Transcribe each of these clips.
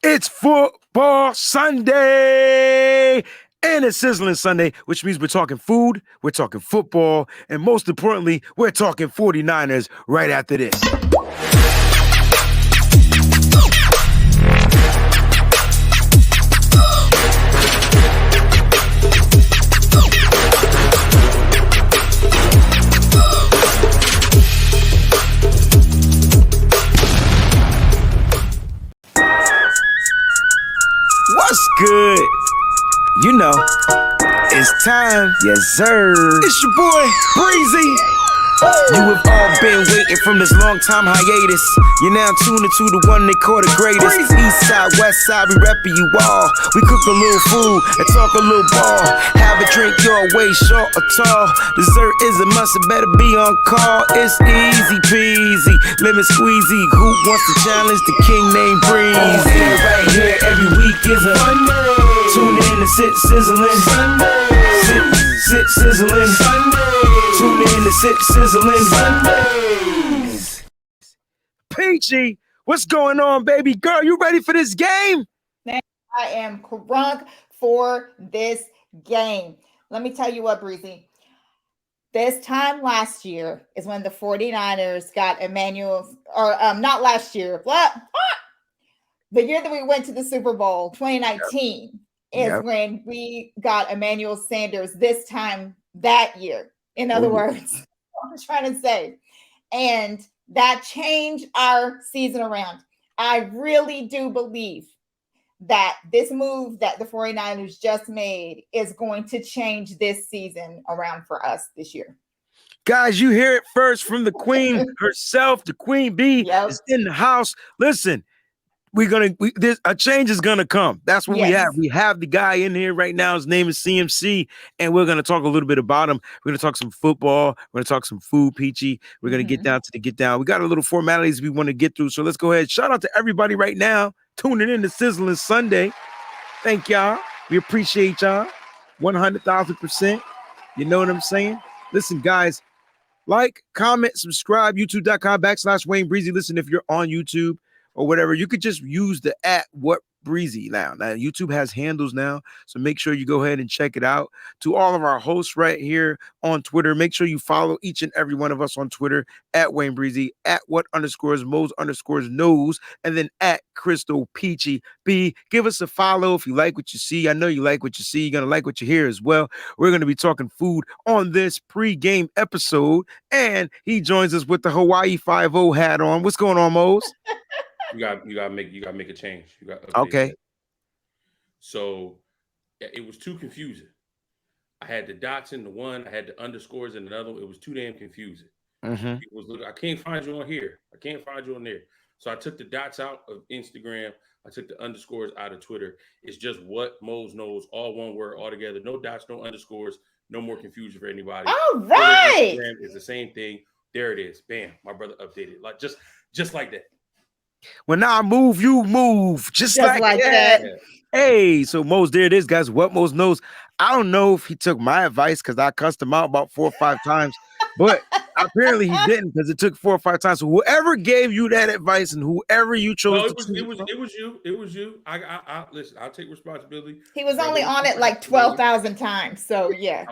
It's football Sunday, and it's Sizzl'n Sunday, which means we're talking food, we're talking football, and most importantly, we're talking 49ers right after this. What's good? You know, it's time. Yes, sir. It's your boy, Breezy. You have all been waiting from this long time hiatus. You're now tuned into the one they call the greatest. East side, west side, we reppin' you all. We cook a little food and talk a little ball. Have a drink your way, short or tall. Dessert is a must, it better be on call. It's easy peasy, lemon squeezy. Who wants to challenge the king named Breezy? Right here, every week is a Sunday. Tune in to Sit Sizzl'n Sunday. Sit Sizzl'n Sunday. Tune in to Sit Sizzl'n Sundays. Peachy, what's going on, baby girl? You ready for this game? Man, I am crunk for this game. Let me tell you what, Breezy. This time last year is when the 49ers got Emmanuel, or not last year, what? The year that we went to the Super Bowl, 2019, is when we got Emmanuel Sanders this time that year. In other words, what I'm trying to say. And that changed our season around. I really do believe that this move that the 49ers just made is going to change this season around for us this year. Guys, you hear it first from the queen herself. The queen bee is in the house. Listen, a change is gonna come. That's what we have. We have the guy in here right now. His name is CMC, and we're gonna talk a little bit about him. We're gonna talk some football. We're gonna talk some food, Peachy. We're gonna get down to the get down. We got a little formalities we want to get through, so let's go ahead. Shout out to everybody right now tuning in to Sizzl'n Sunday. Thank y'all. We appreciate y'all 100,000%. You know what I'm saying? Listen, guys. Like, comment, subscribe. YouTube.com/Wayne Breezy. Listen, if you're on YouTube or whatever, you could just use the @WhatBreezy now. Now, YouTube has handles now, so make sure you go ahead and check it out. To all of our hosts right here on Twitter, make sure you follow each and every one of us on Twitter @Wayne Breezy, @What_Mose_knows, and then @Crystal Peachy B. Give us a follow if you like what you see. I know you like what you see. You're going to like what you hear as well. We're going to be talking food on this pregame episode, and he joins us with the Hawaii 5-0 hat on. What's going on, Mose? You gotta make a change. You got okay. That. So it was too confusing. I had the dots in the one, I had the underscores in another. It was too damn confusing. I can't find you on here. I can't find you on there. So I took the dots out of Instagram. I took the underscores out of Twitter. It's just What Mose Knows, all one word, all together. No dots, no underscores, no more confusion for anybody. All right. Instagram is the same thing. There it is. Bam. My brother updated. Like just like that. When I move, you move. Just like that. Hey, so Mose, there it is, guys. What Mose knows. I don't know if he took my advice because I cussed him out about 4 or 5 times, but apparently he didn't because it took 4 or 5 times. So whoever gave you that advice and whoever you chose, it was you. I listen. I'll take responsibility. He was only on it like 12,000 times. So yeah,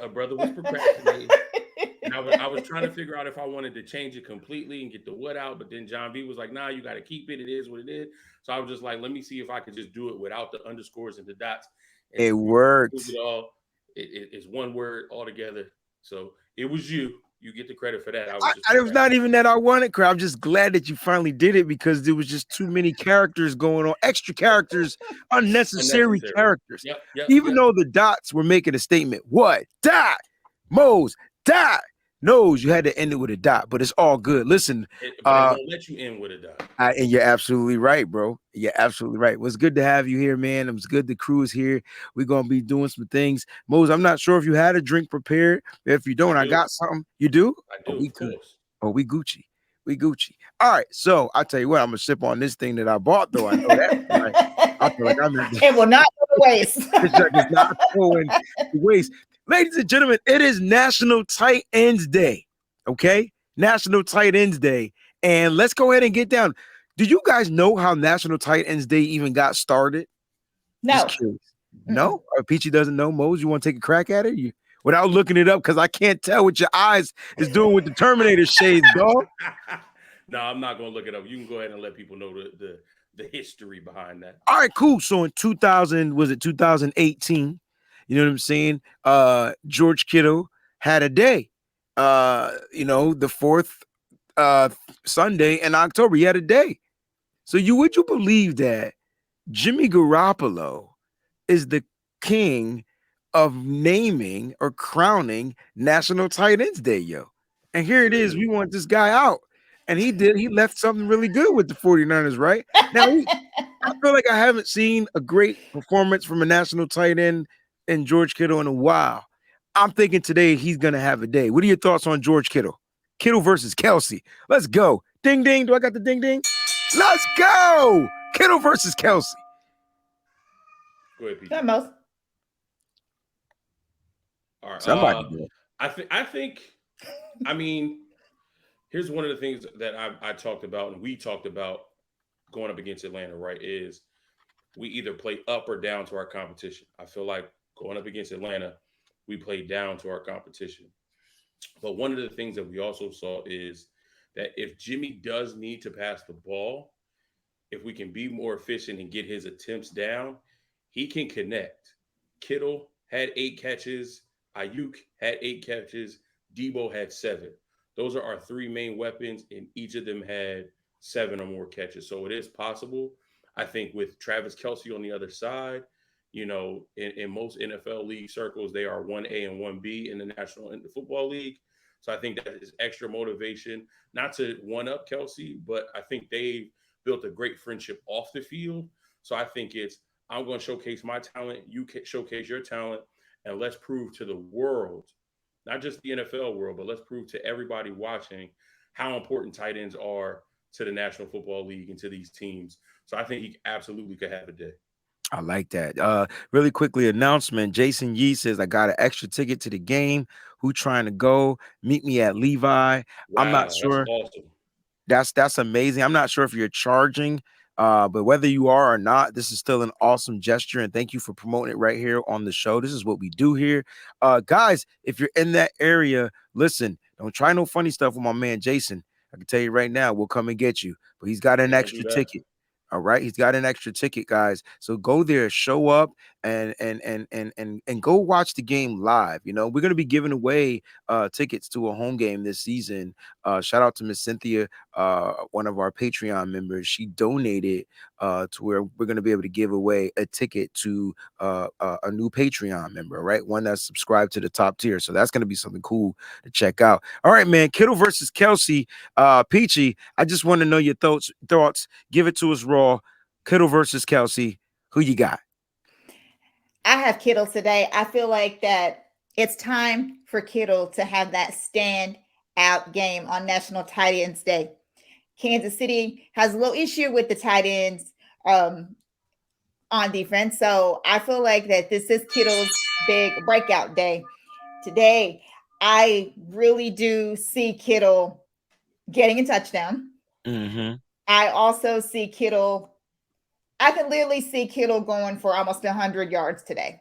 a brother was procrastinating. And I was trying to figure out if I wanted to change it completely and get the what out, but then John V was like, "Nah, you got to keep it. It is what it is." So I was just like, "Let me see if I could just do it without the underscores and the dots." And it worked. It's one word altogether. So it was you. You get the credit for that. It was not even that I wanted credit. I'm just glad that you finally did it because there was just too many characters going on, extra characters, unnecessary characters. Even though the dots were making a statement, what dot, Mose, dot. Knows you had to end it with a dot, but it's all good. Listen, but it won't let you end with a dot. And you're absolutely right, bro. You're absolutely right. Well, it's good to have you here, man. It was good the crew is here. We're gonna be doing some things. Mose, I'm not sure if you had a drink prepared. If you don't, I got something. You do? I do. We Gucci. We Gucci. All right. So I'll tell you what, I'm gonna sip on this thing that I bought, though. I know that. Right? I feel like it will not go to waste. It's not going to waste. Ladies and gentlemen, it is National Tight Ends Day, okay? National Tight Ends Day. And let's go ahead and get down. Do you guys know how National Tight Ends Day even got started? No. Just curious. No? Or Peachy doesn't know. Mose, you want to take a crack at it? Without looking it up, because I can't tell what your eyes is doing with the Terminator shades, dog. No, I'm not going to look it up. You can go ahead and let people know the history behind that. All right, cool. So in 2018, you know what I'm saying? George Kittle had a day. The fourth Sunday in October, he had a day. So would you believe that Jimmy Garoppolo is the king of naming or crowning National Tight Ends Day, yo? And here it is. We want this guy out. And he left something really good with the 49ers, right? Now, I feel like I haven't seen a great performance from a national tight end in George Kittle in a while. I'm thinking today he's going to have a day. What are your thoughts on George Kittle? Kittle versus Kelsey. Let's go. Ding, ding. Do I got the ding, ding? Let's go. Kittle versus Kelsey. Go ahead, Pete. Most. All right. Somebody do it. I think, here's one of the things that I talked about and we talked about going up against Atlanta, right, is we either play up or down to our competition. I feel like going up against Atlanta, we play down to our competition. But one of the things that we also saw is that if Jimmy does need to pass the ball, if we can be more efficient and get his attempts down, he can connect. Kittle had 8 catches. Ayuk had 8 catches. Debo had 7. Those are our 3 main weapons, and each of them had 7 or more catches. So it is possible. I think with Travis Kelce on the other side, in most NFL league circles, they are 1A and 1B in the National Football League. So I think that is extra motivation, not to one-up Kelce, but I think they've built a great friendship off the field. So I think I'm going to showcase my talent, you can showcase your talent, and let's prove to the world, not just the NFL world, but let's prove to everybody watching how important tight ends are to the National Football League and to these teams. So I think he absolutely could have a day. I like that. Really quickly, announcement. Jason Yee says, I got an extra ticket to the game. Who trying to go? Meet me at Levi. Wow, I'm not sure. That's awesome. That's amazing. I'm not sure if you're charging, but whether you are or not, this is still an awesome gesture. And thank you for promoting it right here on the show. This is what we do here. Guys, if you're in that area, listen, don't try no funny stuff with my man Jason. I can tell you right now, we'll come and get you. But he's got an extra ticket. All right, he's got an extra ticket, guys. So go there, show up, and go watch the game live. We're gonna be giving away tickets to a home game this season. Shout out to Miss Cynthia, one of our Patreon members. She donated to where we're gonna be able to give away a ticket to a new Patreon member, right? One that's subscribed to the top tier. So that's gonna be something cool to check out. All right, man. Kittle versus Kelsey. Peachy, I just want to know your thoughts. Give it to us raw. Kittle versus Kelsey. Who you got? I have Kittle today. I feel like that it's time for Kittle to have that stand out game on National Tight Ends Day. Kansas City has a little issue with the tight ends on defense. So I feel like that this is Kittle's big breakout day. Today, I really do see Kittle getting a touchdown. Mm-hmm. I also see Kittle. I can literally see Kittle going for almost 100 yards today.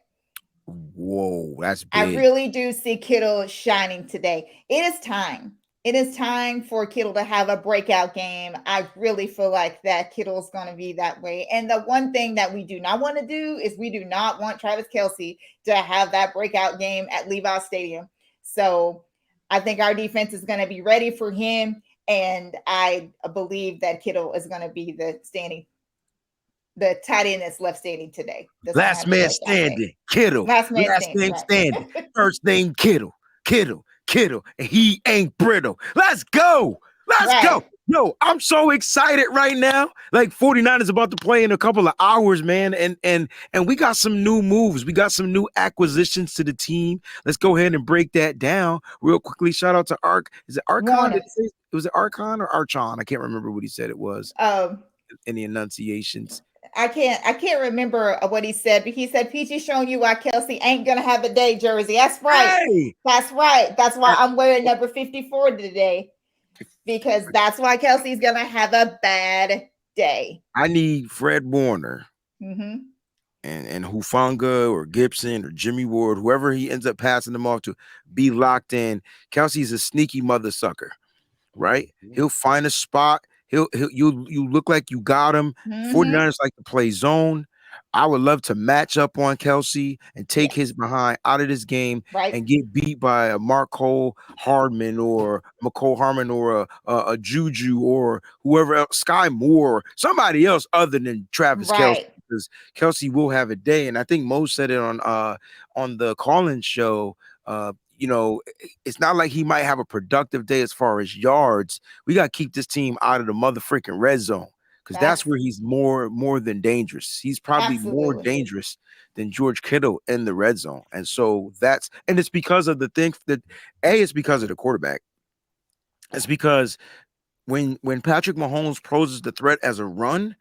Whoa, that's big. I really do see Kittle shining today. It is time. It is time for Kittle to have a breakout game. I really feel like that Kittle is going to be that way. And the one thing that we do not want to do is we do not want Travis Kelce to have that breakout game at Levi Stadium. So I think our defense is going to be ready for him. And I believe that Kittle is going to be the tight end that's left standing today. Last man standing, Kittle. Last name standing. First name Kittle. And he ain't brittle. Let's go. Let's go. Yo, I'm so excited right now. Like 49 is about to play in a couple of hours, man. And we got some new moves. We got some new acquisitions to the team. Let's go ahead and break that down real quickly. Shout out to Ark. Is it Archon? Was it Archon or Archon? I can't remember what he said it was. In the enunciations. I can't remember what he said, but he said, Peachy showing you why Kelsey ain't going to have a day jersey. That's right. Hey! That's right. That's why I'm wearing number 54 today, because that's why Kelsey's going to have a bad day. I need Fred Warner. Mm-hmm. And Hufanga or Gibson or Jimmy Ward, whoever he ends up passing them off to, be locked in. Kelsey's a sneaky mother sucker, right? He'll find a spot. You look like you got him. 49ers like to play zone. I would love to match up on Kelsey and take his behind out of this game and get beat by a Marco Hardman or McCole Harmon or a Juju or whoever else, Sky Moore, somebody else other than Travis Kelsey, because Kelsey will have a day. And I think Mo said it on the call-in show. It's not like he might have a productive day as far as yards. We got to keep this team out of the motherfucking red zone, because that's where he's more than dangerous. He's probably more dangerous than George Kittle in the red zone. And so it's because of the thing that it's because of the quarterback. It's because when Patrick Mahomes poses the threat as a run,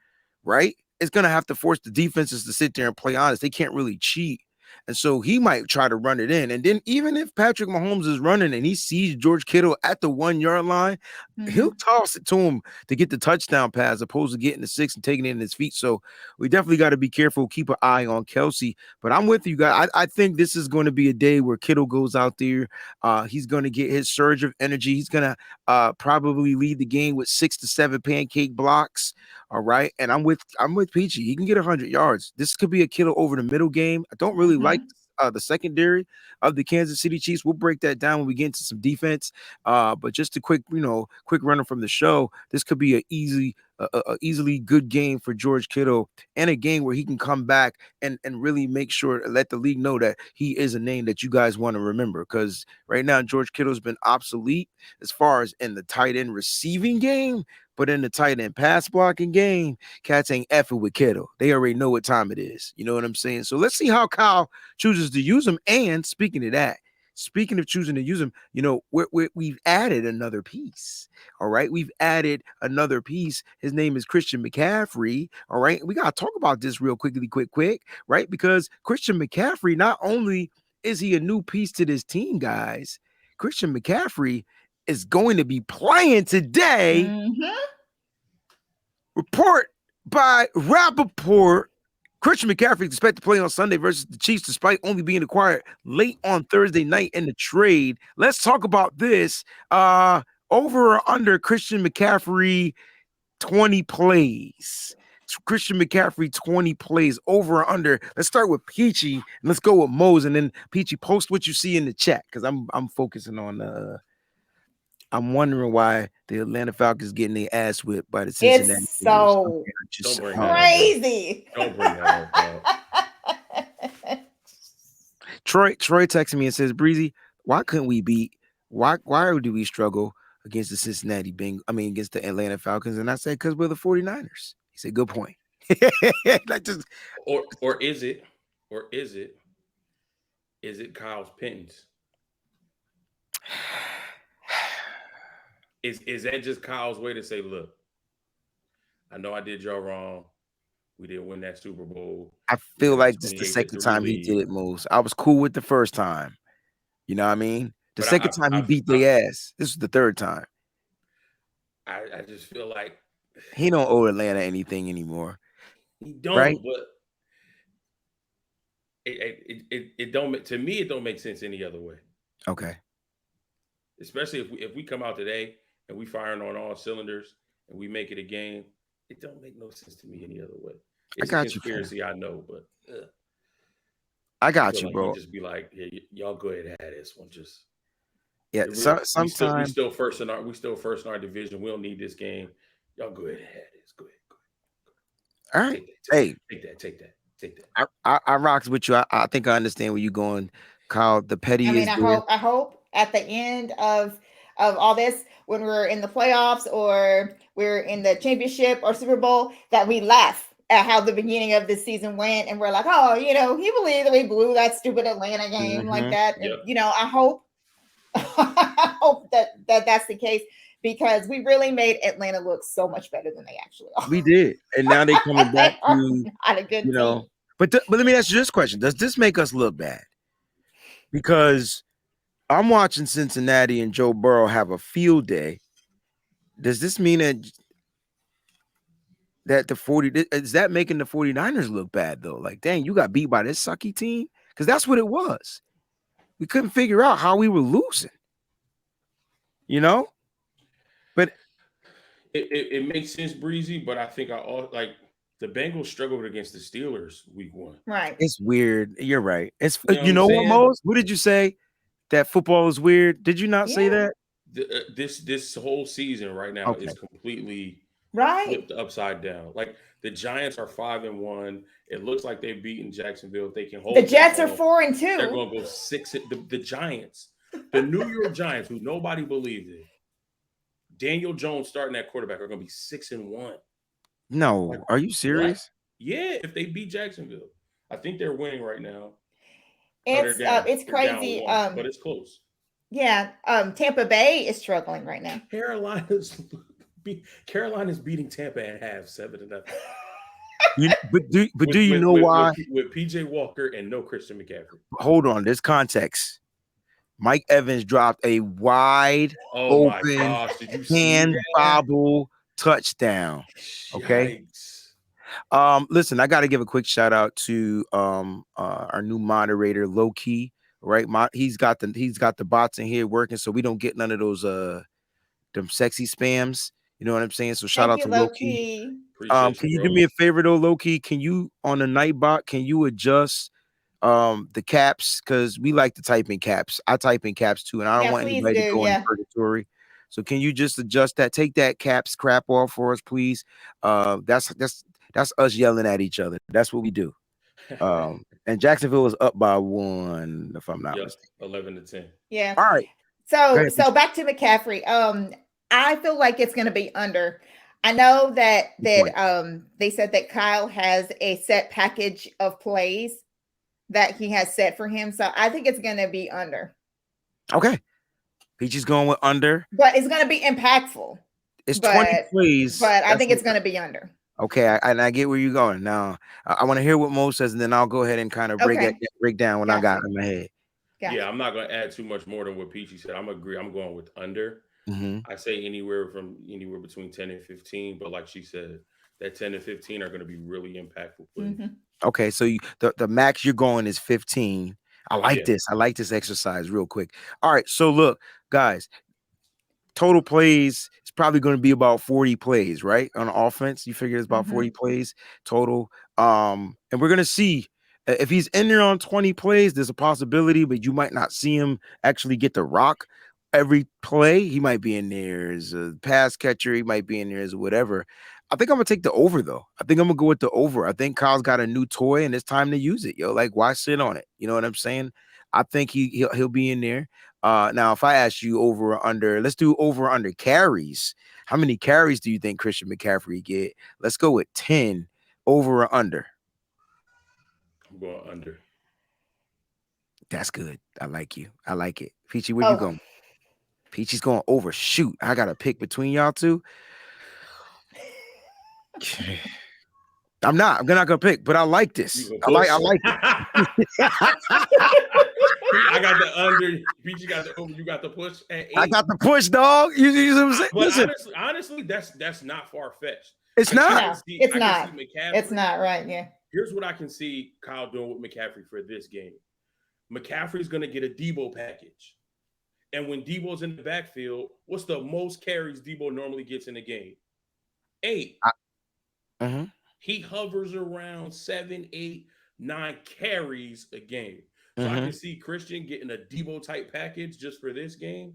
right, it's going to have to force the defenses to sit there and play honest. They can't really cheat. And so he might try to run it in. And then even if Patrick Mahomes is running and he sees George Kittle at the 1 yard line, he'll toss it to him to get the touchdown pass, opposed to getting the 6 and taking it in his feet. So we definitely got to be careful, keep an eye on Kelsey. But I'm with you guys. I think this is going to be a day where Kittle goes out there. He's going to get his surge of energy. He's going to probably lead the game with 6 to 7 pancake blocks. All right. And I'm with Peachy. He can get 100 yards. This could be a Kittle over the middle game. I don't really like the secondary of the Kansas City Chiefs. We'll break that down when we get into some defense. But just a quick runner from the show. This could be a easily good game for George Kittle, and a game where he can come back and really make sure to let the league know that he is a name that you guys want to remember. Because right now, George Kittle's been obsolete as far as in the tight end receiving game. But in the tight end pass blocking game, cats ain't effing with Kittle. They already know what time it is. You know what I'm saying? So let's see how Kyle chooses to use him. And speaking of that, speaking of choosing to use him, we've added another piece. All right. We've added another piece. His name is Christian McCaffrey. All right. We got to talk about this real quick, right? Because Christian McCaffrey, not only is he a new piece to this team, guys, Christian McCaffrey is going to be playing today. Report by Rappaport. Christian McCaffrey is expected to play on Sunday versus the Chiefs, despite only being acquired late on Thursday night in the trade. Let's talk about this. Over or under Christian McCaffrey 20 plays. Christian McCaffrey 20 plays, over or under. Let's start with Peachy and let's go with Mose, and then Peachy, post what you see in the chat, because I'm focusing on I'm wondering why the Atlanta Falcons getting their ass whipped by the Cincinnati. It's so crazy. Don't bring that up. Troy texted me and says, Breezy, why couldn't we beat? Why do we struggle against the Cincinnati against the Atlanta Falcons? And I said, because we're the 49ers. He said, good point. Or is it Kyle's Pittons? Is that just Kyle's way to say, look, I know I did y'all wrong. We didn't win that Super Bowl. I feel like this is the second time he did it, Moose. I was cool with the first time. You know what I mean? The second time he beat their ass. This was the third time. I just feel like he don't owe Atlanta anything anymore. He don't, right? But it don't, to me, it don't make sense any other way. Okay. Especially if we come out today and we firing on all cylinders and we make it a game, it don't make no sense to me any other way. It's a conspiracy, I know, but I got you, bro. Just be like, yeah, y'all go ahead and have this one. Just sometimes we still first in our division. We don't need this game. Y'all go ahead and have this. Go ahead. All right. Take that. I rocks with you. I think I understand where you're going, Kyle. The petty is there. I hope at the end of all this, when we're in the playoffs or we're in the championship or Super Bowl, that we laugh at how the beginning of the season went, and we're like, oh, he believed that we blew that stupid Atlanta game like that. Yep. And, I hope that's the case, because we really made Atlanta look so much better than they actually are. We did, and now they're coming back to not a good team. But let me ask you this question: does this make us look bad? Because I'm watching Cincinnati and Joe Burrow have a field day. Does this mean that that the 40 is that making the 49ers look bad though? Like, dang, you got beat by this sucky team? Because that's what it was. We couldn't figure out how we were losing. You know? But it makes sense, Breezy, but I think like the Bengals struggled against the Steelers week 1. Right. it's weird. You're right. It's You know what I'm what, saying? Mose? What did you say? That football is weird. Did you not say that? This whole season right now Okay. is completely Right. flipped upside down. Like the Giants are 5-1. It looks like they've beaten Jacksonville. If they can hold The Jets are off, 4-2. they're going to go 6. The Giants, the New York Giants, who nobody believed in, Daniel Jones starting that quarterback, are going to be 6-1. No, Like, are you serious? What? Yeah, if they beat Jacksonville, I think they're winning right now. It's They're crazy. down 1, but it's close. Yeah. Tampa Bay is struggling right now. Carolina's beating Tampa at half 7-0. But do you know why? With PJ Walker and no Christian McCaffrey. Hold on, there's context. Mike Evans dropped a wide My open gosh, did you see hand that? bobble touchdown. Okay. Yikes. Listen, I got to give a quick shout out to our new moderator, Low Key. Right, he's got the bots in here working, so we don't get none of those them sexy spams. You know what I'm saying? So shout out to Low Key. Can you do me a favor though, Low Key? Can you on the Nightbot? Can you adjust the caps? Because we like to type in caps. I type in caps too, and I don't want anybody to go in purgatory. So can you just adjust that? Take that caps crap off for us, please. That's us yelling at each other. That's what we do. And Jacksonville is up by 1, if I'm not mistaken. 11-10. Yeah. All right. So back to McCaffrey. I feel like it's going to be under. I know that they said that Kyle has a set package of plays that he has set for him. So I think it's going to be under. Okay. Peachy's going with under. But it's going to be impactful. It's 20 plays. But I think it's going to be under. Okay, I get where you're going. Now, I want to hear what Mo says, and then I'll go ahead and kind of break down what I got in my head. Yeah, I'm not going to add too much more than what Peachy said. I'm agree. I'm going with under. I say anywhere between 10 and 15, but like she said, that 10 and 15 are going to be really impactful plays. Okay, so the max you're going is 15. I like this. I like this exercise real quick. All right, so look, guys, total plays, it's probably going to be about 40 plays, right? On offense, you figure it's about 40 plays total. And we're going to see if he's in there on 20 plays, there's a possibility, but you might not see him actually get the rock every play. He might be in there as a pass catcher. He might be in there as whatever. I think I'm going to take the over, though. I think I'm going to go with the over. I think Kyle's got a new toy, and it's time to use it, yo. Like, why sit on it? You know what I'm saying? I think he'll be in there. Now, if I ask you over or under, let's do over or under carries. How many carries do you think Christian McCaffrey get? Let's go with 10. Over or under? I'm going under. That's good. I like you. I like it. Peachy, where you going? Peachy's going over. Shoot, I got to pick between y'all two. I'm not going to pick, but I like this. I like it. I got the under. Peachy got the over. You got the push at 8. I got the push, dog. You know what I'm saying? But honestly, that's not far fetched. It's not. No, it's not. It's not right. Yeah. Here's what I can see Kyle doing with McCaffrey for this game. McCaffrey's going to get a Debo package. And when Debo's in the backfield, what's the most carries Debo normally gets in a game? 8. He hovers around 7, 8, 9 carries a game. So I can see Christian getting a Debo type package just for this game.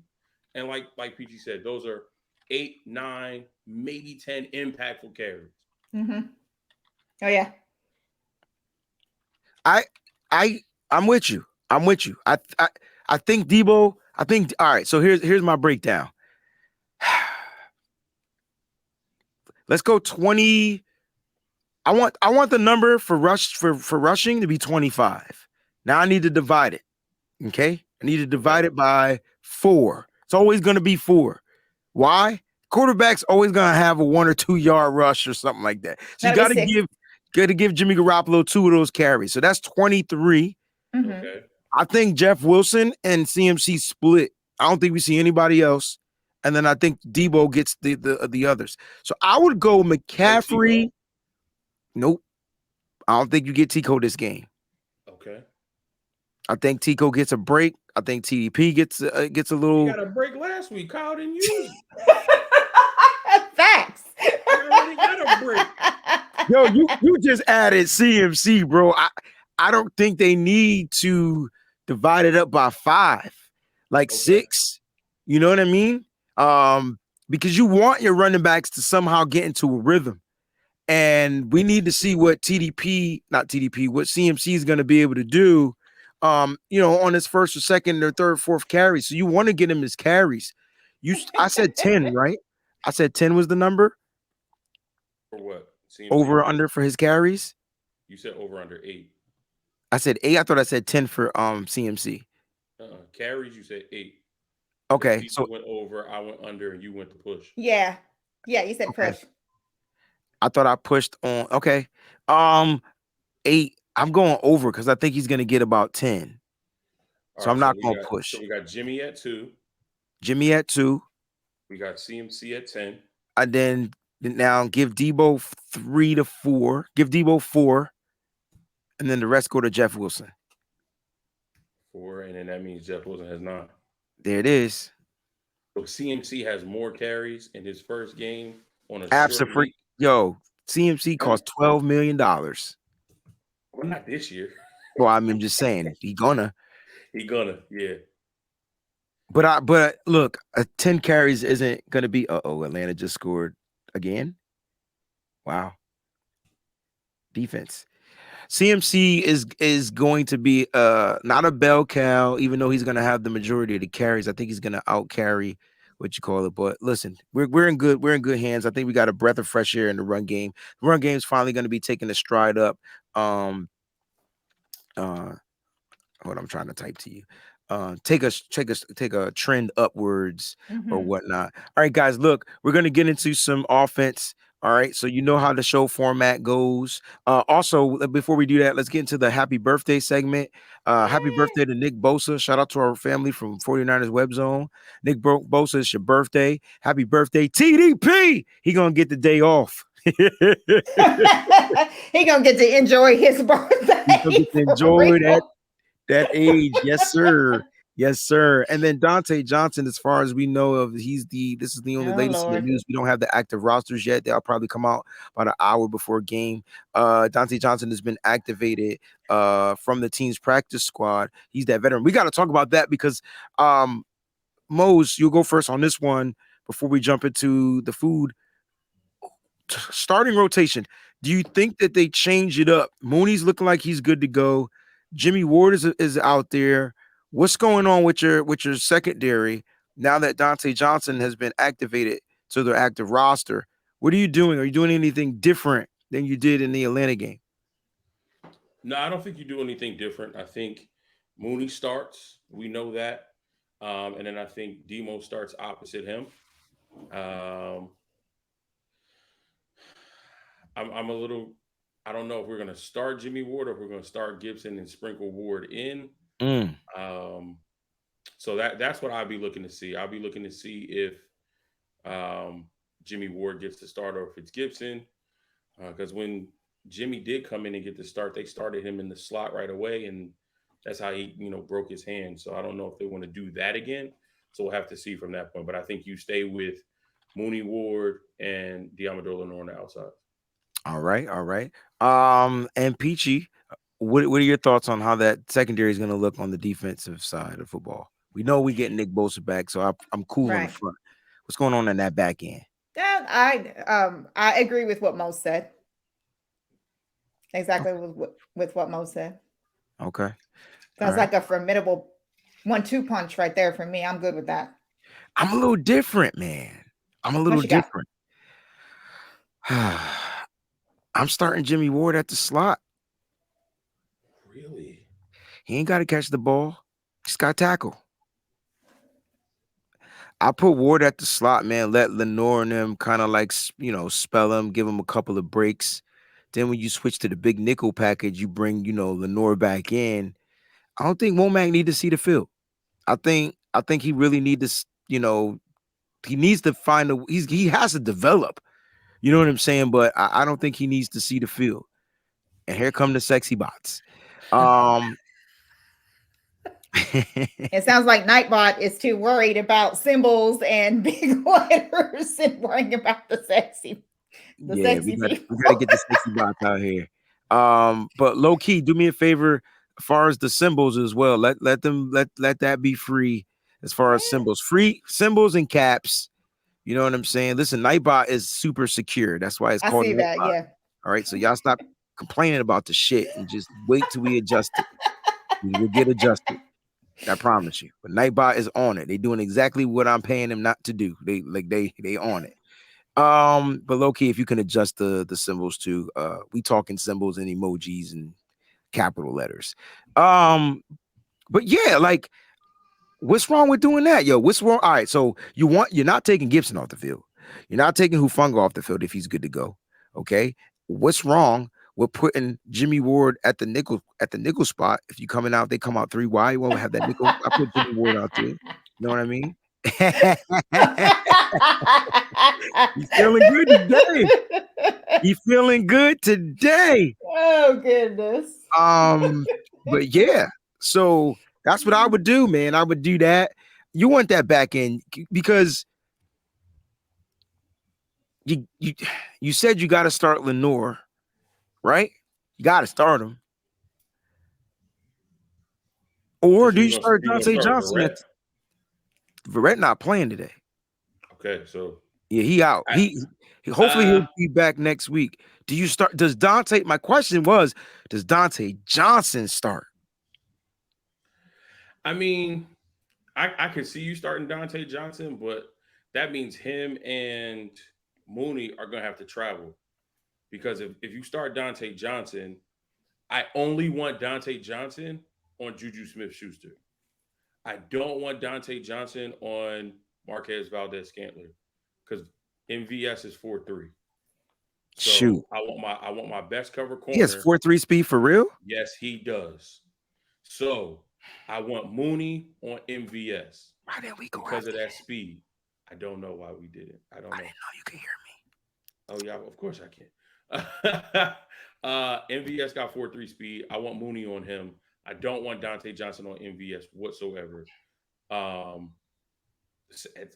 And like PG said, those are 8, 9, maybe 10 impactful carries. Oh yeah. I'm with you. I think Debo. All right. So here's my breakdown. Let's go 20. I want the number for rushing to be 25. Now I need to divide it. Okay, I need to divide it by 4. It's always going to be 4. Why? Quarterback's always going to have a 1 or 2 yard rush or something like that. So you got to give Jimmy Garoppolo 2 of those carries. So that's 23. Okay. I think Jeff Wilson and CMC split. I don't think we see anybody else. And then I think Debo gets the others. So I would go McCaffrey. Nope. I don't think you get Tico this game. Okay. I think Tico gets a break. I think TDP gets a He little. got a break last week. Kyle didn't use it. Facts. He already got a break. Yo, you just added CMC, bro. I don't think they need to divide it up by 5, like Okay. 6. You know what I mean? Because you want your running backs to somehow get into a rhythm. And we need to see what what CMC is going to be able to do, on his first or second or third, fourth carry. So you want to get him his carries. I said 10, right? I said 10 was the number. For what? CMC? Over or under for his carries. You said over under 8. I said 8. I thought I said 10 for CMC. Carries, you said 8. Okay, so went over, I went under, and you went to push. Yeah, you said okay. push. I thought I pushed on. Okay, 8. I'm going over because I think he's going to get about 10. So I'm not going to push. So we got Jimmy at 2. Jimmy at 2. We got CMC at 10. And then now give Debo 3 to 4. Give Debo 4. And then the rest go to Jeff Wilson. 4, and then that means Jeff Wilson has 9. There it is. So CMC has more carries in his first game on a short Absolutely. week. Yo, CMC cost $12 million. Well, not this year. Well, I'm just saying, he gonna, yeah. But look, 10 carries isn't gonna be. Atlanta just scored again. Wow. Defense. CMC is going to be not a bell cow, even though he's gonna have the majority of the carries. I think he's gonna out carry what you call it. But listen, we're in good hands. I think we got a breath of fresh air in the run game. The run game is finally gonna be taking a stride up. What I'm trying to type to you. Take a trend upwards or whatnot. All right, guys, look, we're gonna get into some offense. All right, so you know how the show format goes. Also, before we do that, let's get into the happy birthday segment. Happy birthday to Nick Bosa. Shout out to our family from 49ers Web Zone. Nick Bosa, it's your birthday. Happy birthday, TDP. He gonna get the day off. He gonna get to enjoy his birthday. He gonna get to enjoy that age. Yes, sir. Yes, sir. And then Dante Johnson, as far as we know of, this is the only latest in the news. We don't have the active rosters yet. They'll probably come out about an hour before game. Dante Johnson has been activated from the team's practice squad. He's that veteran. We got to talk about that because Mose, you'll go first on this one before we jump into the food. Starting rotation. Do you think that they change it up? Mooney's looking like he's good to go. Jimmy Ward is out there. What's going on with your secondary now that Dante Johnson has been activated to the active roster? What are you doing? Are you doing anything different than you did in the Atlanta game? No, I don't think you do anything different. I think Mooney starts. We know that. And then I think Demo starts opposite him. I'm a little. I don't know if we're going to start Jimmy Ward or if we're going to start Gibson and sprinkle Ward in. So that's what I'll be looking to see. I'll be looking to see if Jimmy Ward gets the start or if it's Gibson. Because when Jimmy did come in and get the start, they started him in the slot right away, and that's how he, broke his hand. So I don't know if they want to do that again. So we'll have to see from that point. But I think you stay with Mooney, Ward, and Diamador Lenore on the outside. All right. And Peachy, what are your thoughts on how that secondary is going to look on the defensive side of football? We know we get Nick Bosa back, so I'm cool on the front. What's going on in that back end? I agree with what Mo said. Exactly with what Mo said. Okay. Sounds like a formidable 1-2 punch right there for me. I'm good with that. I'm a little different, man. I'm a little different. I'm starting Jimmy Ward at the slot. Really? He ain't got to catch the ball. He's got to tackle. I put Ward at the slot, man. Let Lenore and them kind of like, spell him, give him a couple of breaks. Then when you switch to the big nickel package, you bring, Lenore back in. I don't think Womack need to see the field. I think he really need to, he needs to find he has to develop You know what I'm saying? But I don't think he needs to see the field. And here come the sexy bots. It sounds like Nightbot is too worried about symbols and big letters and worrying about the sexy people. We gotta get the sexy bots out here. But low key, do me a favor as far as the symbols as well. Let that be free as far as symbols. Free symbols and caps. You know what I'm saying? Listen, Nightbot is super secure. That's why it's called Nightbot. Yeah. All right, so y'all stop complaining about the shit and just wait till we adjust it. We will get adjusted. I promise you. But Nightbot is on it. They doing exactly what I'm paying them not to do. They on it. But low key, if you can adjust the symbols too, we talking symbols and emojis and capital letters. But yeah, like, what's wrong with doing that, yo? What's wrong? All right, so you're not taking Gibson off the field. You're not taking Hufanga off the field if he's good to go. Okay, what's wrong with putting Jimmy Ward at the nickel spot? If you coming out, they come out 3 wide. You won't have that nickel. I put Jimmy Ward out there. You know what I mean? He's feeling good today. He's feeling good today. Oh goodness. But yeah, so that's what I would do, man. I would do that. You want that back end because you said you got to start Lenore, right? You got to start him. Or do you start Dante Johnson? Verrett not playing today. Okay, so yeah, he out. He hopefully he'll be back next week. Do you start? Does Dante? My question was, does Dante Johnson start? I mean, I could see you starting Dante Johnson, but that means him and Mooney are going to have to travel. Because if you start Dante Johnson, I only want Dante Johnson on Juju Smith-Schuster. I don't want Dante Johnson on Marquez Valdez-Scantling because MVS is 4.3. So shoot, I want my best cover corner. He has 4.3 speed for real? Yes, he does. So I want Mooney on MVS. Why didn't we go because of that speed? I don't know why we did it. I didn't know you could hear me. Oh yeah, of course I can. MVS got 4.3 speed. I want Mooney on him. I don't want Dante Johnson on MVS whatsoever. I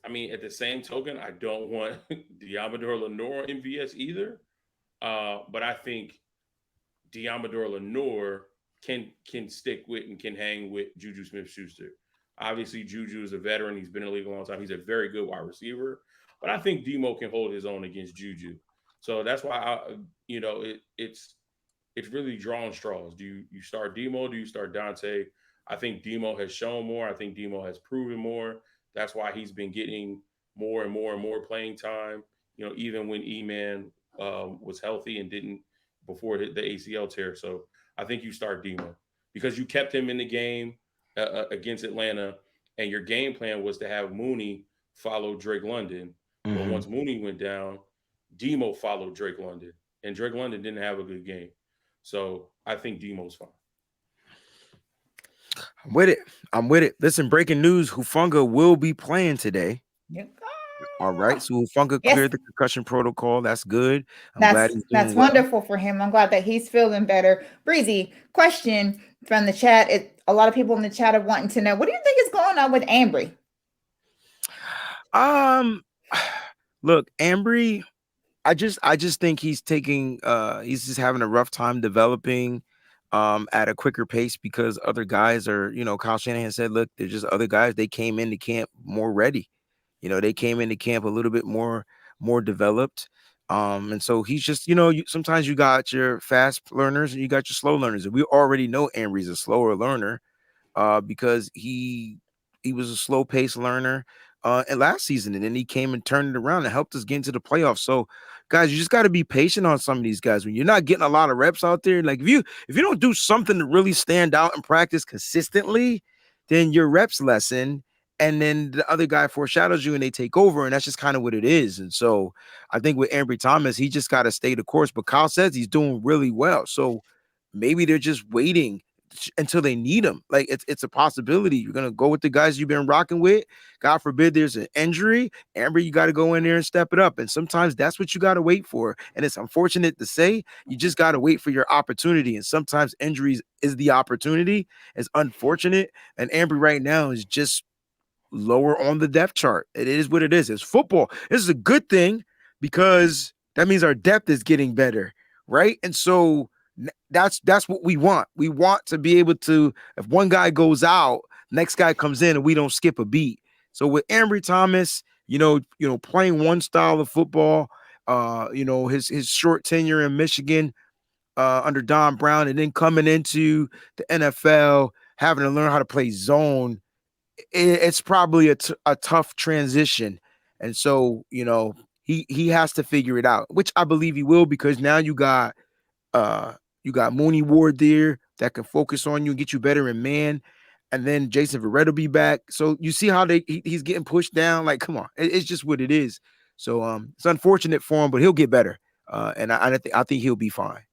mean, at the same token, I don't want Diamador Lenore on MVS either. But I think Diamador Lenore can stick with and can hang with Juju Smith-Schuster. Obviously, Juju is a veteran. He's been in the league a long time. He's a very good wide receiver. But I think Demo can hold his own against Juju. So that's why it's really drawing straws. Do you start Demo? Do you start Dante? I think Demo has shown more. I think Demo has proven more. That's why he's been getting more and more and more playing time. You know, even when E-Man was healthy and didn't before the ACL tear. So I think you start Demo because you kept him in the game against Atlanta, and your game plan was to have Mooney follow Drake London. Mm-hmm. But once Mooney went down, Demo followed Drake London, and Drake London didn't have a good game. So I think Demo's fine. I'm with it. Listen, breaking news: Hufanga will be playing today. Yep. All right, so Hufanga cleared the concussion protocol. That's good. I'm glad he's doing well. Wonderful for him. I'm glad that he's feeling better. Breezy, question from the chat. A lot of people in the chat are wanting to know, what do you think is going on with Ambry? Look, Ambry, I just think he's taking he's just having a rough time developing at a quicker pace because other guys are, Kyle Shanahan said, look, there's just other guys, they came into camp more ready. They came into camp a little bit more developed. And so he's just, sometimes you got your fast learners and you got your slow learners. And we already know Ambry's a slower learner because he was a slow pace learner and last season, and then he came and turned it around and helped us get into the playoffs. So guys, you just got to be patient on some of these guys. When you're not getting a lot of reps out there, like if you don't do something to really stand out and practice consistently, then your reps lessen, and then the other guy foreshadows you and they take over, and that's just kind of what it is. And so I think with Ambry Thomas, he just got to stay the course. But Kyle says he's doing really well. So maybe they're just waiting until they need them. Like it's a possibility. You're gonna go with the guys you've been rocking with. God forbid there's an injury. Amber, you got to go in there and step it up. And sometimes that's what you got to wait for. And it's unfortunate to say, you just got to wait for your opportunity. And sometimes injuries is the opportunity. It's unfortunate. And Amber right now is just lower on the depth chart. It is what it is. It's football. This is a good thing because that means our depth is getting better, right? And so that's what we want. We want to be able to, if one guy goes out, next guy comes in and we don't skip a beat. So with Ambry Thomas, playing one style of football, his short tenure in Michigan under Don Brown, and then coming into the NFL, having to learn how to play zone, it's probably a tough transition. And so, he has to figure it out, which I believe he will, because now you got Mooney Ward there that can focus on you and get you better in man. And then Jason Verrett will be back. So you see how he's getting pushed down. Like, come on, it's just what it is. So it's unfortunate for him, but he'll get better. And I think he'll be fine.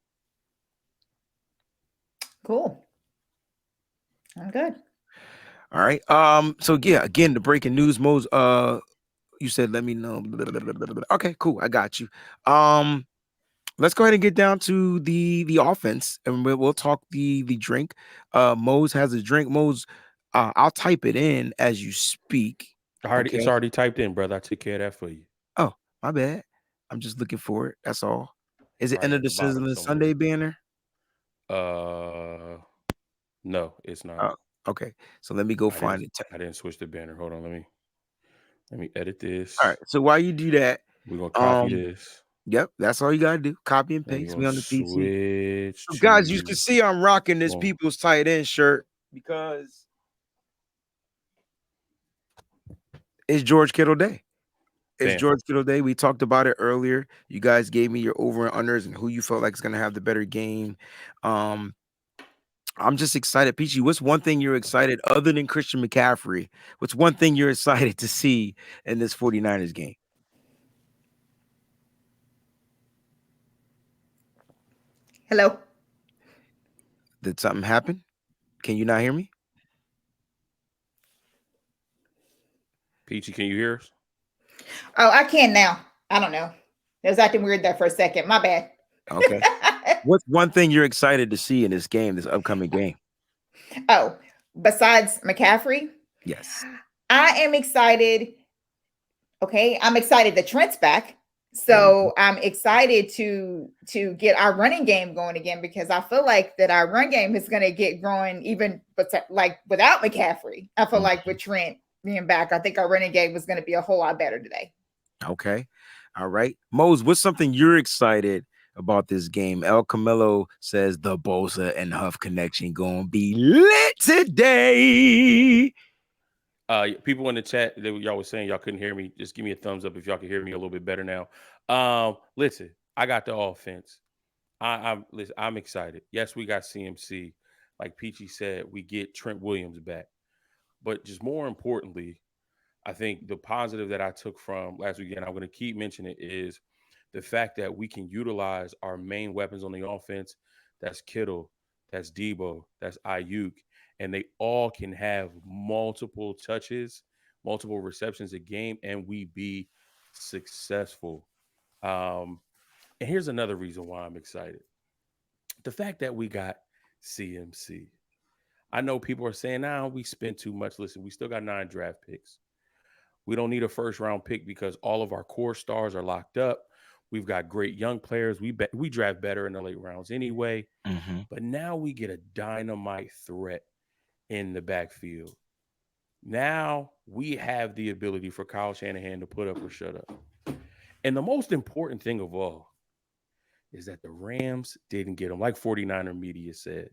Cool. I'm good. All right. So yeah, again, the breaking news, Mose. You said let me know. Okay, cool. I got you. Let's go ahead and get down to the offense, and we'll talk the drink. Mose has a drink. Mose, I'll type it in as you speak. It's already typed in, brother. I took care of that for you. Oh, my bad. I'm just looking for it. That's all. Is it under the Sizzl'n Sunday banner? No, it's not. Okay. So let me go find it. I didn't switch the banner. Hold on. Let me edit this. All right. So while you do that, we're gonna copy this. Yep, that's all you gotta do. Copy and paste. We on the PC. So guys, you can see I'm rocking this People's Tight End shirt because it's George Kittle Day. It's George Kittle Day. We talked about it earlier. You guys gave me your over and unders and who you felt like is gonna have the better game. I'm just excited. Peachy, what's one thing you're excited other than Christian McCaffrey? What's one thing you're excited to see in this 49ers game? Hello? Did something happen? Can you not hear me? Peachy, can you hear us? Oh, I can now. I don't know. It was acting weird there for a second. My bad. Okay. What's one thing you're excited to see in this game, this upcoming game? Oh, besides McCaffrey? Yes. I am excited. Okay. I'm excited that Trent's back. So I'm excited to get our running game going again, because I feel like that our run game is going to get growing even like without McCaffrey. I feel like with Trent being back, I think our running game was going to be a whole lot better today. Okay. All right. Mose, what's something you're excited about this game? El Camilo says the Bosa and Huff connection going to be lit today. People in the chat, y'all was saying y'all couldn't hear me. Just give me a thumbs up if y'all can hear me a little bit better now. Listen, I got the offense. I'm excited. Yes, we got CMC. Like Peachy said, we get Trent Williams back. But just more importantly, I think the positive that I took from last weekend, I'm going to keep mentioning it, is the fact that we can utilize our main weapons on the offense. That's Kittle, that's Debo, that's Ayuk, and they all can have multiple touches, multiple receptions a game, and we be successful. And here's another reason why I'm excited. The fact that we got CMC. I know people are saying, we spent too much. Listen, we still got 9 draft picks. We don't need a first round pick because all of our core stars are locked up. We've got great young players. We draft better in the late rounds anyway. Mm-hmm. But now we get a dynamite threat in the backfield. Now we have the ability for Kyle Shanahan to put up or shut up. And the most important thing of all is that the Rams didn't get him. Like 49er media said,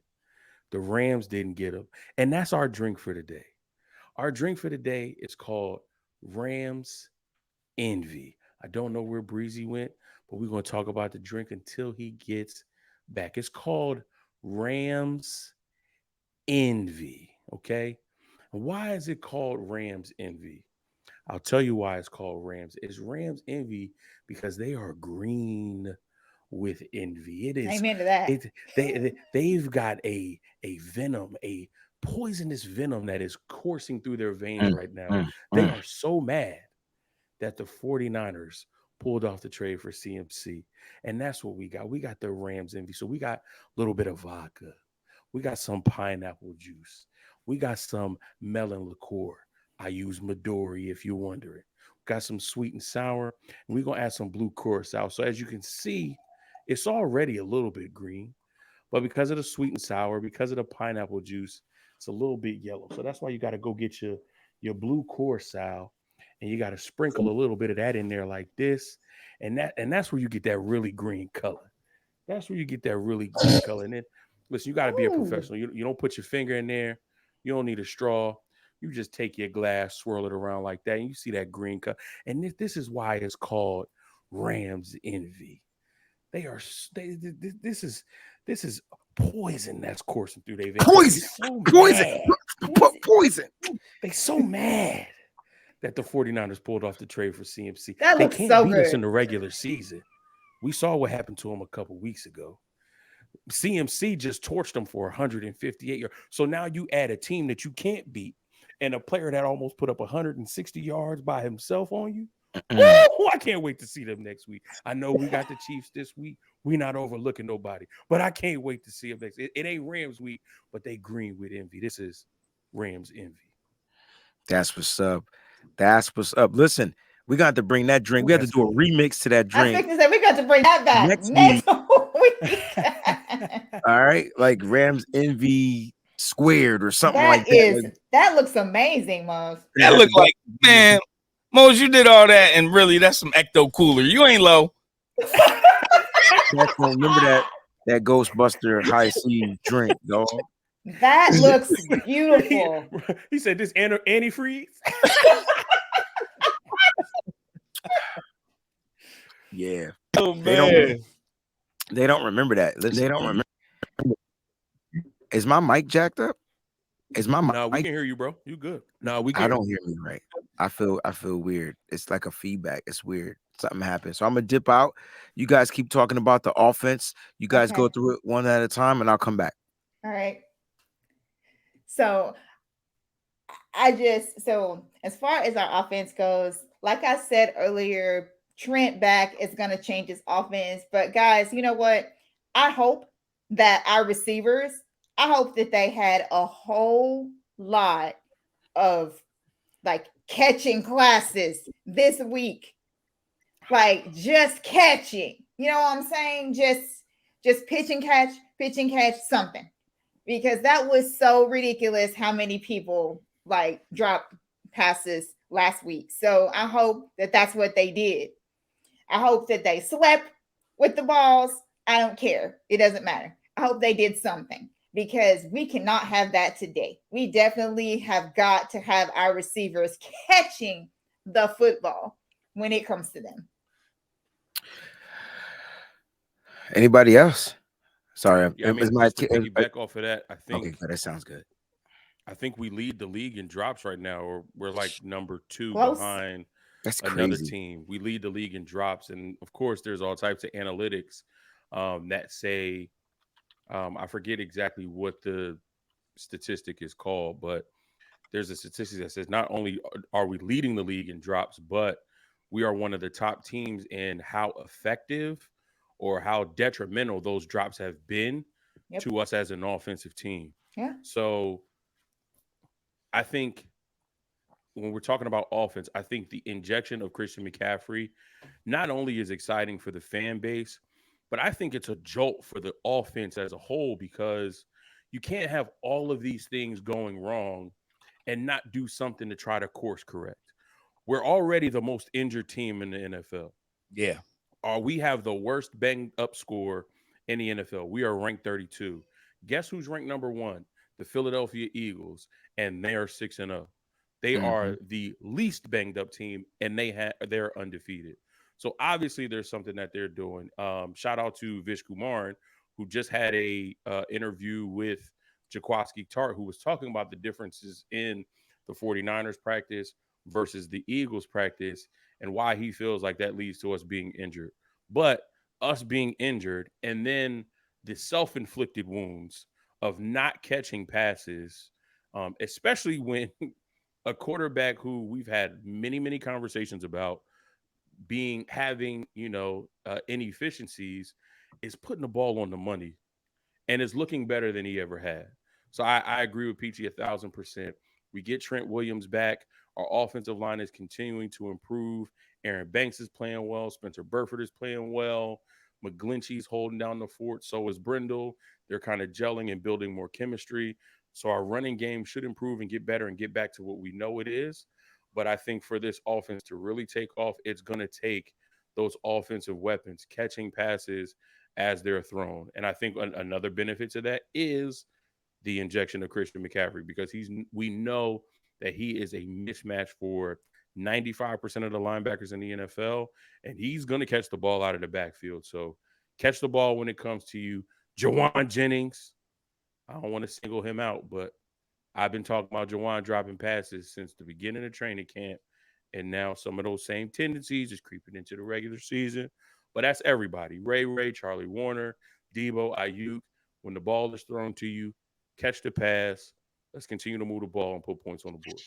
the Rams didn't get him. And that's our drink for today. Our drink for today is called Rams Envy. I don't know where Breezy went, but we're going to talk about the drink until he gets back. It's called Rams Envy, okay? And why is it called Rams Envy? I'll tell you why it's called Rams. It's Rams Envy because they are green with envy. It is. Amen to that. They've got a venom, a poisonous venom that is coursing through their veins right now. They are so mad that the 49ers pulled off the trade for CMC. And that's what we got. We got the Rams envy. So we got a little bit of vodka. We got some pineapple juice. We got some melon liqueur. I use Midori if you're wondering. Got some sweet and sour. And we're going to add some blue curacao. So as you can see, it's already a little bit green. But because of the sweet and sour, because of the pineapple juice, it's a little bit yellow. So that's why you got to go get your blue curacao, and you got to sprinkle a little bit of that in there like this. And that's where you get that really green color. That's where you get that really green color. And then, listen, you got to be a professional. You don't put your finger in there. You don't need a straw. You just take your glass, swirl it around like that, and you see that green color. And this is why it's called Rams envy. This is poison that's coursing through their veins. Poison. They so mad that the 49ers pulled off the trade for CMC. That looks can't so beat good. us in the regular season. We saw what happened to them a couple weeks ago. CMC just torched them for 158 yards. So now you add a team that you can't beat and a player that almost put up 160 yards by himself on you. Woo! I can't wait to see them next week. I know we got the Chiefs this week. We're not overlooking nobody, but I can't wait to see them next. It ain't Rams week, but they green with envy. This is Rams envy. That's what's up. That's what's up. Listen, we got to bring that drink. We have to do a remix to that drink. I think we got to bring that back next week. All right, like Rams envy squared or something like that. That looks amazing, Mose. That look like, man, Mose, you did all that, and really, that's some Ecto Cooler. You ain't low. Remember that Ghostbuster high C drink, dog. That looks beautiful. He said this antifreeze. Yeah. Oh man. They don't remember that. They don't remember. Is my mic jacked up? Is my mic? No, we can hear you, bro. You good? No, we can. I don't hear me right. I feel weird. It's like a feedback. It's weird. Something happened. So I'm gonna dip out. You guys keep talking about the offense. You guys go through it one at a time, and I'll come back. All right. So as far as our offense goes, like I said earlier, Trent back is going to change his offense. But guys, you know what? I hope that our receivers, I hope that they had a whole lot of like catching classes this week. Like just catching. You know what I'm saying? Just pitch and catch something. Because that was so ridiculous how many people like dropped passes last week. So I hope that that's what they did. I hope that they slept with the balls. I don't care. It doesn't matter. I hope they did something because we cannot have that today. We definitely have got to have our receivers catching the football when it comes to them. Anybody else? Sorry, yeah, I mean, just to piggyback off of that, I think. Okay, that sounds good. I think we lead the league in drops right now, or we're like number 2 behind another team. We lead the league in drops, and of course, there's all types of analytics that say, I forget exactly what the statistic is called, but there's a statistic that says not only are we leading the league in drops, but we are one of the top teams in how effective or how detrimental those drops have been to us as an offensive team. Yeah. So I think when we're talking about offense, I think the injection of Christian McCaffrey not only is exciting for the fan base, but I think it's a jolt for the offense as a whole because you can't have all of these things going wrong and not do something to try to course correct. We're already the most injured team in the NFL. Yeah. We have the worst banged up score in the NFL. We are ranked 32. Guess who's ranked number 1? The Philadelphia Eagles, and they are 6-0. They are the least banged up team, and they're undefeated. So obviously there's something that they're doing. Shout out to Vish Kumaran, who just had a interview with Jaquaski Tart, who was talking about the differences in the 49ers practice versus the Eagles practice and why he feels like that leads to us being injured. But us being injured, and then the self-inflicted wounds of not catching passes, especially when a quarterback who we've had many conversations about having inefficiencies is putting the ball on the money and is looking better than he ever had. So I agree with Peachy 1,000%. We get Trent Williams back. Our offensive line is continuing to improve. Aaron Banks is playing well. Spencer Burford is playing well. McGlinchey's holding down the fort. So is Brindle. They're kind of gelling and building more chemistry. So our running game should improve and get better and get back to what we know it is. But I think for this offense to really take off, it's going to take those offensive weapons, catching passes as they're thrown. And I think another benefit to that is the injection of Christian McCaffrey, because we know that he is a mismatch for 95% of the linebackers in the NFL, and he's going to catch the ball out of the backfield. So catch the ball when it comes to you. Jawan Jennings, I don't want to single him out, but I've been talking about Jawan dropping passes since the beginning of training camp, and now some of those same tendencies is creeping into the regular season. But that's everybody. Ray, Charlie Warner, Debo, Ayuk. When the ball is thrown to you, catch the pass. Let's continue to move the ball and put points on the board.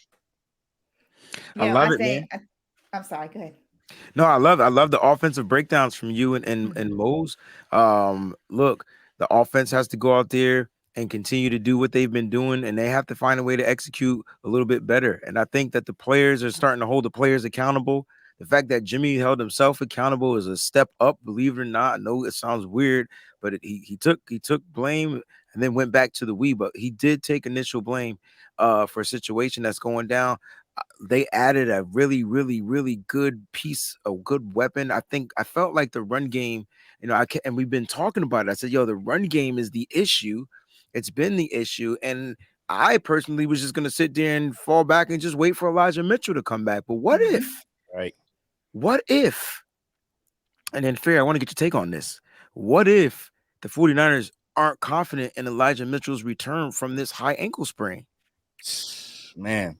I love it, man. I'm sorry, go ahead. No, I love it. I love the offensive breakdowns from you and Mose. Look, the offense has to go out there and continue to do what they've been doing, and they have to find a way to execute a little bit better. And I think that the players are starting to hold the players accountable. The fact that Jimmy held himself accountable is a step up, believe it or not. I know it sounds weird, but he took blame and then went back to the we. But he did take initial blame for a situation that's going down. They added a really good piece, a good weapon. I felt like the run game, and we've been talking about it. I said, yo, the run game is the issue. It's been the issue. And I personally was just going to sit there and fall back and just wait for Elijah Mitchell to come back. But what if? Right. What if? And then, Fair, I want to get your take on this. What if the 49ers aren't confident in Elijah Mitchell's return from this high ankle sprain? Man,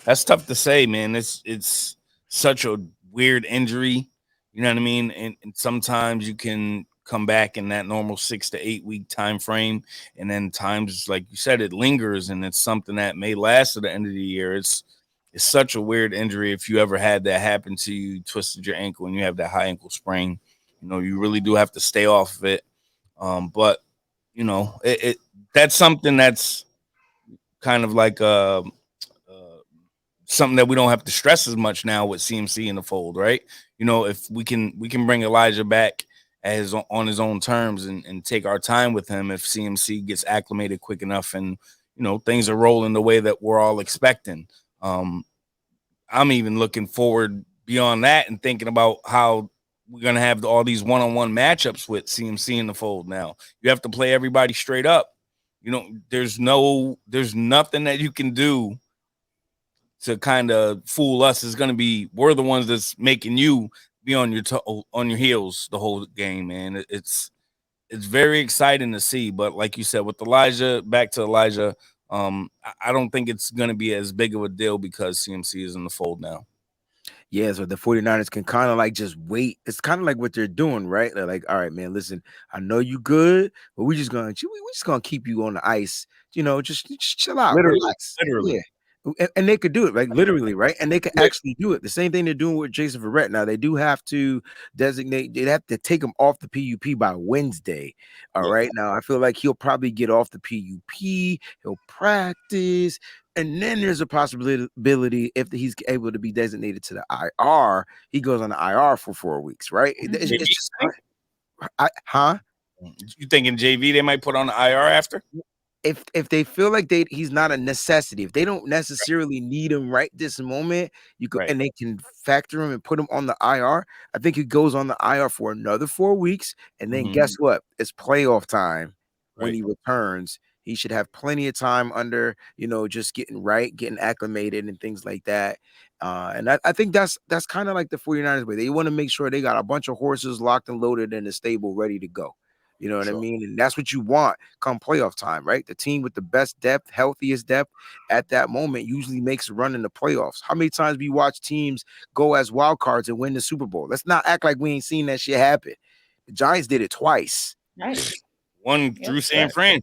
that's tough to say, man. It's such a weird injury. You know what I mean? And sometimes you can come back in that normal 6 to 8 week time frame, and then times, like you said, it lingers, and it's something that may last to the end of the year. It's such a weird injury. If you ever had that happen to you, twisted your ankle, and you have that high ankle sprain, you really do have to stay off of it. But that's something that's kind of like something that we don't have to stress as much now with CMC in the fold, right? If we can bring Elijah back on his own terms and take our time with him, if CMC gets acclimated quick enough and things are rolling the way that we're all expecting. I'm even looking forward beyond that and thinking about how we're going to have all these one-on-one matchups with CMC in the fold. Now you have to play everybody straight up. There's nothing that you can do to kind of fool us. Is going to be, we're the ones that's making you be on your heels the whole game, man. It's very exciting to see. But like you said, with Elijah, back to Elijah, I don't think it's going to be as big of a deal because CMC is in the fold now. Yeah, so the 49ers can kind of like just wait. It's kind of like what they're doing, right? They're like, all right, man, listen, I know you good, but we're just gonna keep you on the ice. Just chill out, relax. Literally. Yeah. And they could do it, like literally, right? And they could actually do it. The same thing they're doing with Jason Verrett. Now they do have to designate. They'd have to take him off the PUP by Wednesday. All right. Now I feel like he'll probably get off the PUP. He'll practice. And then there's a possibility if he's able to be designated to the IR, he goes on the IR for 4 weeks, right? It's just, You thinking JV they might put on the IR after? If they feel like he's not a necessity, if they don't necessarily need him right this moment, and they can factor him and put him on the IR, I think he goes on the IR for another 4 weeks, and then guess what? It's playoff time when he returns. He should have plenty of time under, just getting acclimated and things like that. And I think that's kind of like the 49ers way. They want to make sure they got a bunch of horses locked and loaded in the stable ready to go. You know what I mean? And that's what you want come playoff time, right? The team with the best depth, healthiest depth at that moment usually makes a run in the playoffs. How many times we watch teams go as wild cards and win the Super Bowl? Let's not act like we ain't seen that shit happen. The Giants did it twice. Right. One Drew San Fran.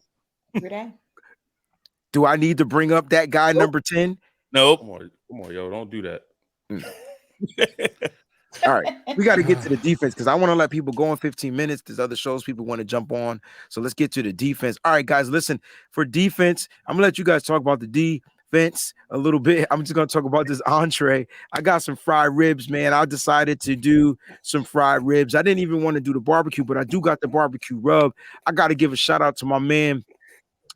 Do I need to bring up that guy number 10? Nope. Come on, yo, don't do that. All right, we got to get to the defense because I want to let people go in 15 minutes. There's other shows people want to jump on. So let's get to the defense. All right, guys, listen, for defense, I'm going to let you guys talk about the defense a little bit. I'm just going to talk about this entree. I got some fried ribs, man. I decided to do some fried ribs. I didn't even want to do the barbecue, but I do got the barbecue rub. I got to give a shout out to my man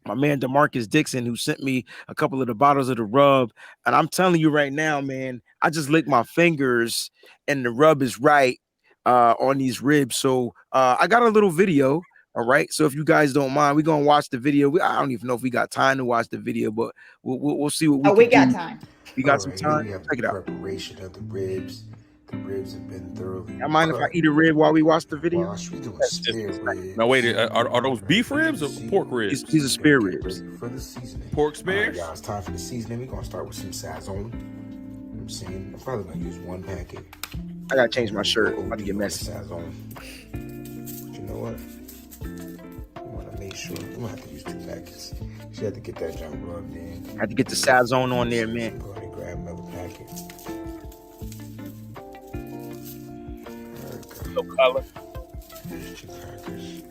DeMarcus Dixon, who sent me a couple of the bottles of the rub. And I'm telling you right now, man, I just licked my fingers and the rub is right on these ribs. So I got a little video. All right. So if you guys don't mind, we're going to watch the video. I don't even know if we got time to watch the video, but we'll see what we can do. Time. We got some time. Check it out. Preparation of the ribs. The ribs have been thoroughly. I mind if I eat a rib while we watch the video? Wash. We doing spare ribs. Now wait, are those beef ribs or pork ribs? These are spare ribs. For the seasoning. Pork spares? Y'all, it's time for the seasoning. We're gonna start with some Sizzl'n. I'm saying I'm probably gonna use one packet. I gotta change my shirt. I'm about to get messy. Sizzl'n. But you know what? I want to make sure. I'm gonna have to use 2 packets. You have to get that junk rubbed in. I had to get the Sizzl'n on there, man. Go ahead and grab another packet. No color. There's 2 packets.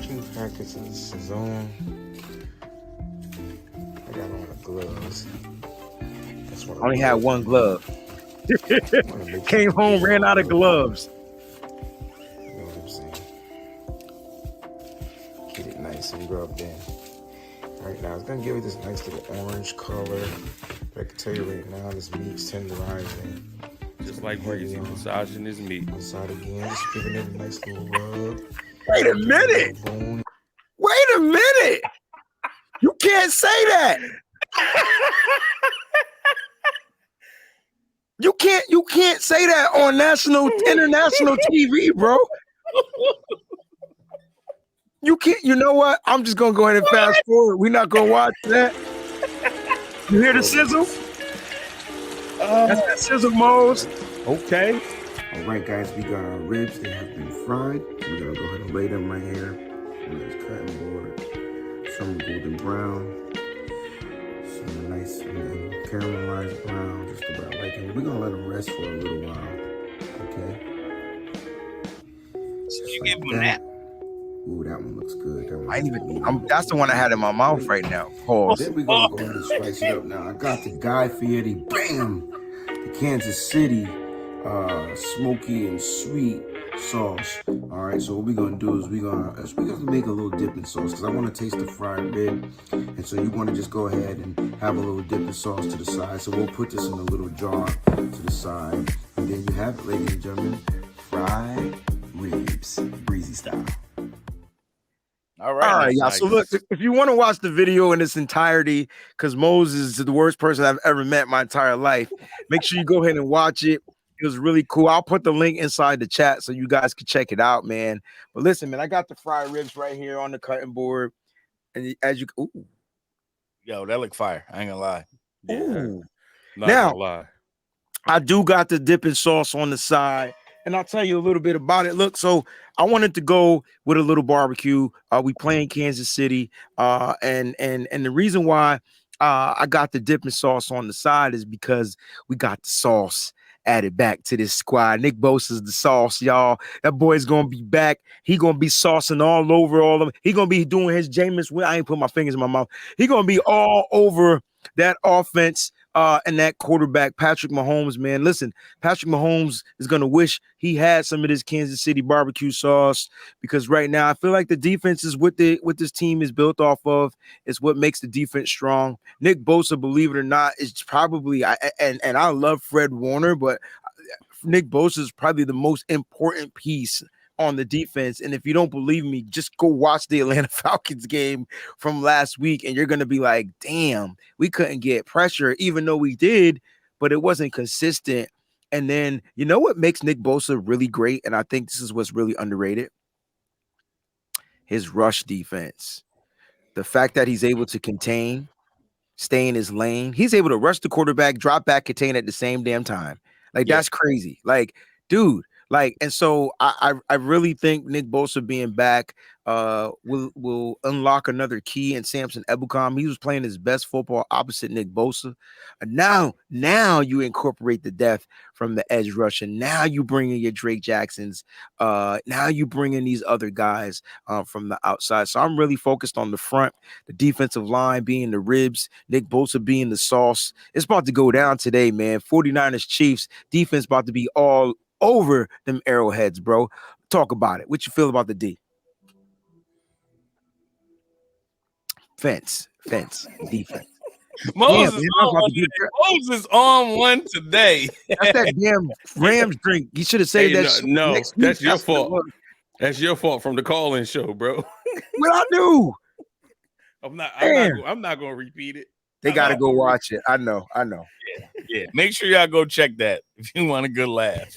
2 packets of Sizzl'n. I got on the gloves. That's what I only had one glove. Came home, ran out of gloves. You know what I'm saying? Get it nice and rubbed in. Right now, it's gonna give it this nice little orange color. But I can tell you right now, this meat's tenderizing. Just like Breezy massaging his meat. Inside again, just giving it a nice little rub. Wait a minute. Wait a minute. You can't say that. You can't say that on international TV, bro. You can't. You know what? I'm just gonna go ahead and fast forward. We're not gonna watch that. You hear the sizzle? That's that sizzle Mose. Okay. All right, guys, we got our ribs. They have been fried. We're gonna go ahead and lay them right here on this cutting board. Some golden brown, some nice caramelized brown, just about like it. We're gonna let them rest for a little while. Okay. So you give them a nap. Ooh, that one looks good. That That's the one I had in my mouth right now. Pause. Then we're gonna go ahead and spice it up. Now I got the Guy Fieri, bam, the Kansas City smoky and sweet sauce. All right, so what we're gonna do is we're gonna make a little dipping sauce because I want to taste the fried rib, and so you want to just go ahead and have a little dipping sauce to the side. So we'll put this in a little jar to the side, and then you have it, ladies and gentlemen, fried ribs, Breezy style. All right. All right, y'all. So look, if you want to watch the video in its entirety, because Moses is the worst person I've ever met in my entire life, make sure you go ahead and watch it. It was really cool. I'll put the link inside the chat so you guys can check it out, man. But listen, man, I got the fried ribs right here on the cutting board. And as you yo, that look fire. I ain't gonna lie. Yeah. Now, gonna lie. I do got the dipping sauce on the side. And I'll tell you a little bit about it. Look, so I wanted to go with a little barbecue. We play in Kansas City. And the reason why I got the dipping sauce on the side is because we got the sauce added back to this squad. Nick Bosa's the sauce, y'all. That boy's gonna be back. He gonna be saucing all over all of them. He gonna be doing his Jameis. I ain't put my fingers in my mouth. He gonna be all over that offense and that quarterback, Patrick Mahomes, man. Listen, Patrick Mahomes is gonna wish he had some of this Kansas City barbecue sauce because right now I feel like the defense is what this team is built off of. It's what makes the defense strong. Nick Bosa, believe it or not, is probably and I love Fred Warner, but Nick Bosa is probably the most important piece on the defense. And if you don't believe me, just go watch the Atlanta Falcons game from last week and you're going to be like, damn, we couldn't get pressure, even though we did, but it wasn't consistent. And then, you know what makes Nick Bosa really great? And I think this is what's really underrated. His rush defense. The fact that he's able to contain, stay in his lane. He's able to rush the quarterback, drop back, contain at the same damn time. Like, that's crazy. Like, dude, Like, and so I really think Nick Bosa being back will unlock another key in Samson Ebukam. He was playing his best football opposite Nick Bosa. Now you incorporate the depth from the edge rush, and now you bring in your Drake Jacksons. Now you bring in these other guys from the outside. So I'm really focused on the front, the defensive line being the ribs, Nick Bosa being the sauce. It's about to go down today, man. 49ers Chiefs defense about to be all over them arrowheads, bro. Talk about it. What you feel about the D? Defense, defense. Moses is on one today. That's that damn Rams drink. You should have saved that shit next week. That's your fault. That's your fault from the call-in show, bro. What I do? I'm not going to repeat it. They got to go watch it. I know. Yeah. Make sure y'all go check that if you want a good laugh.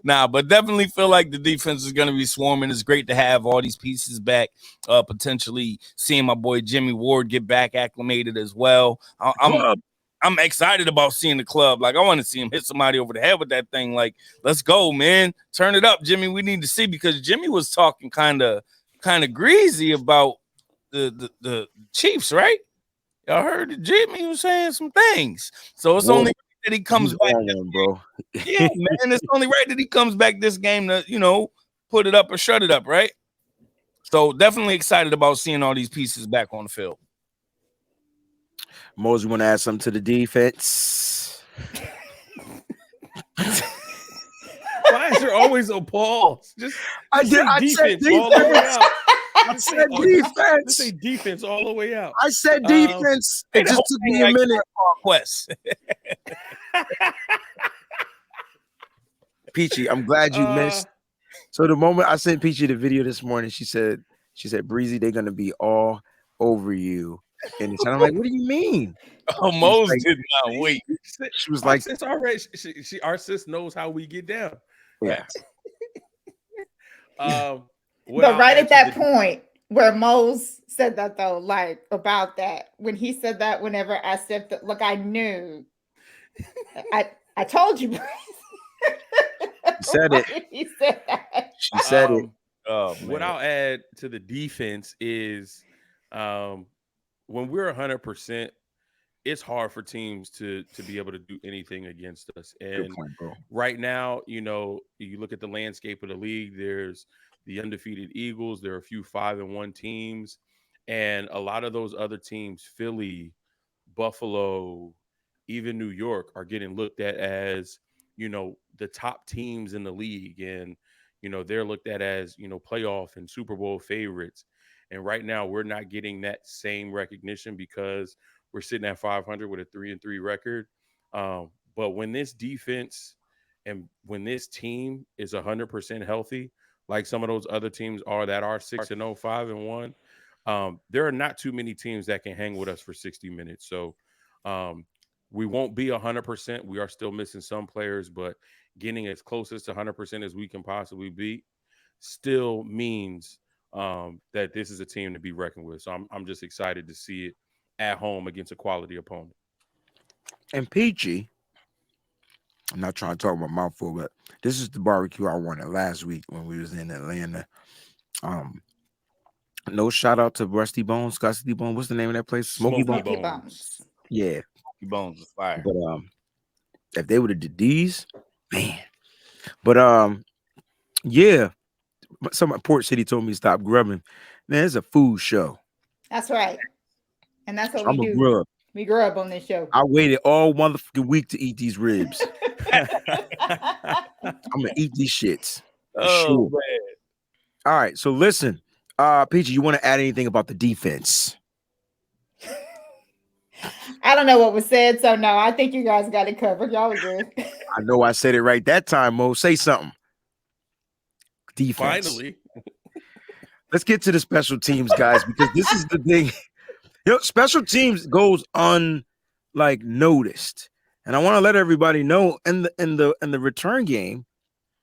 But definitely feel like the defense is going to be swarming. It's great to have all these pieces back. Potentially seeing my boy Jimmy Ward get back acclimated as well. I'm excited about seeing the club. Like, I want to see him hit somebody over the head with that thing. Like, let's go, man. Turn it up, Jimmy. We need to see, because Jimmy was talking kind of greasy about the Chiefs, right? Y'all heard that Jimmy was saying some things. So it's only that he comes back, bro. Yeah, man, it's only right that he comes back this game to, put it up or shut it up, right? So definitely excited about seeing all these pieces back on the field. Moses, want to add something to the defense? Why is there always a pause? I said defense. I said defense. Let's say defense all the way out. I said defense. It just took me a minute. Quest. Peachy, I'm glad you missed. So the moment I sent Peachy the video this morning, she said, Breezy, they're gonna be all over you. And I'm like, what do you mean? Oh, Mose did not wait. She was like, "It's already." Our sis knows how we get down. Yeah. But right at that point where Mose said that, though, like about that, when he said that, whenever I said that, look, I knew. I told you. Said it. He said that. She said it. What I'll add to the defense is, when we're 100%, it's hard for teams to be able to do anything against us. And good point, bro. Right now, you look at the landscape of the league. There's the undefeated Eagles. There are a few 5-1 teams, and a lot of those other teams, Philly, Buffalo, even New York, are getting looked at as, the top teams in the league. And, they're looked at as, playoff and Super Bowl favorites. And right now we're not getting that same recognition because we're sitting at 500 with a 3-3 record. But when this defense and when this team is 100% healthy, like some of those other teams are that are 6-0, 5-1, there are not too many teams that can hang with us for 60 minutes. So we won't be 100%. We are still missing some players, but getting as close as to 100% as we can possibly be still means that this is a team to be reckoned with. So I'm just excited to see it at home against a quality opponent. And Peachy, I'm not trying to talk about mouthful, but this is the barbecue I wanted last week when we was in Atlanta. No shout out to Rusty Bones, Scotty Bones. What's the name of that place? Smoky Bones. Yeah, Smoky Bones is fire. But if they would have did these, man. But yeah. Some Port City told me to stop grubbing. Man, it's a food show. That's right. And that's what I'm we a do. grub. We grew up on this show. I waited all motherfucking week to eat these ribs. I'm gonna eat these shits. Sure. Man. All right. So listen, Peachy, you want to add anything about the defense? I don't know what was said, so no, I think you guys got it covered. Y'all were good. I know I said it right that time, Mo. Say something. Defense. Finally. Let's get to the special teams, guys, because this is the thing. Special teams goes noticed. And I want to let everybody know in the return game,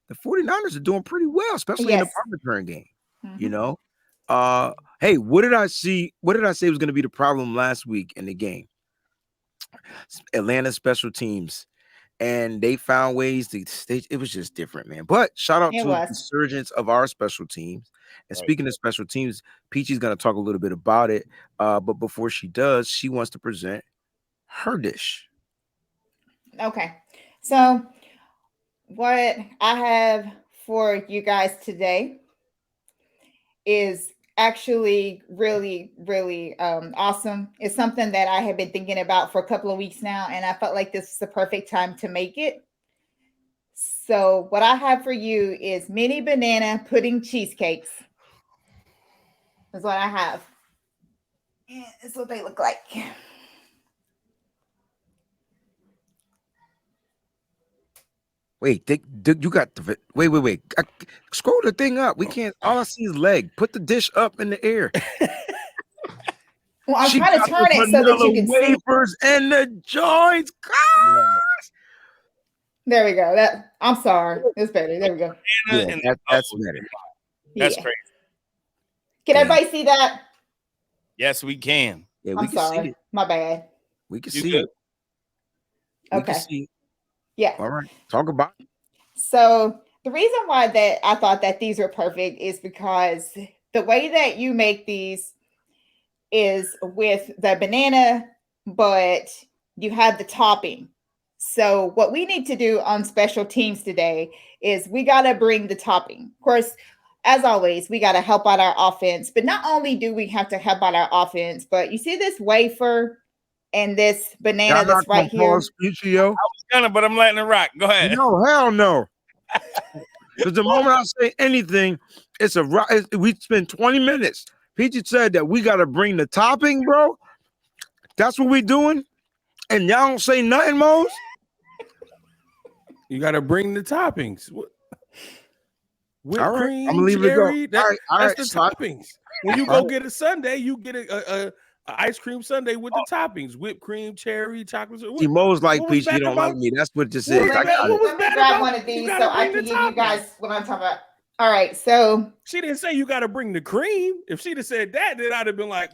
the 49ers are doing pretty well, especially in the punt return game. Mm-hmm. Hey, what did I see? What did I say was going to be the problem last week in the game? Atlanta special teams. and they found ways to stage. It was just different, man. But shout out to the resurgence of our special teams. And speaking of special teams, Peachy's going to talk a little bit about it. But before she does, she wants to present her dish. Okay. So what I have for you guys today is actually really, really awesome. It's something that I have been thinking about for a couple of weeks now, and I felt like this is the perfect time to make it. So what I have for you is mini banana pudding cheesecakes. That's what I have. And this is what they look like. Wait, you got the wait. Scroll the thing up. We can't. All I see is leg. Put the dish up in the air. Well, I'm trying to turn it so that you can see wafers and the joints. Gosh. There we go. I'm sorry. It's better. There we go. Yeah, that's better. That's crazy. Can everybody see that? Yes, we can. Yeah, we can see it. My bad. We can see it. Okay. Yeah. All right. Talk about it. So the reason why that I thought that these were perfect is because the way that you make these is with the banana, but you have the topping. So what we need to do on special teams today is we got to bring the topping. Of course, as always, we got to help out our offense. But not only do we have to help out our offense, but you see this wafer and this banana that's right here. I was gonna, but I'm letting it rock. Go ahead. No, hell no. Because the moment I say anything, it's we spend 20 minutes. Peachy said that we got to bring the topping, bro. That's what we doing. And y'all don't say nothing, Mose. You got to bring the toppings. Whipped cream, I'm gonna leave cherry. it go. That's the toppings. When you go get a sundae, you get a ice cream sundae with the toppings: whipped cream, cherry, chocolate. Mose like Peachy. You don't like me. That's what this is. Let me grab one of these so I can give you guys what I'm talking about. All right, so she didn't say you got to bring the cream. If she'd have said that, then I'd have been like,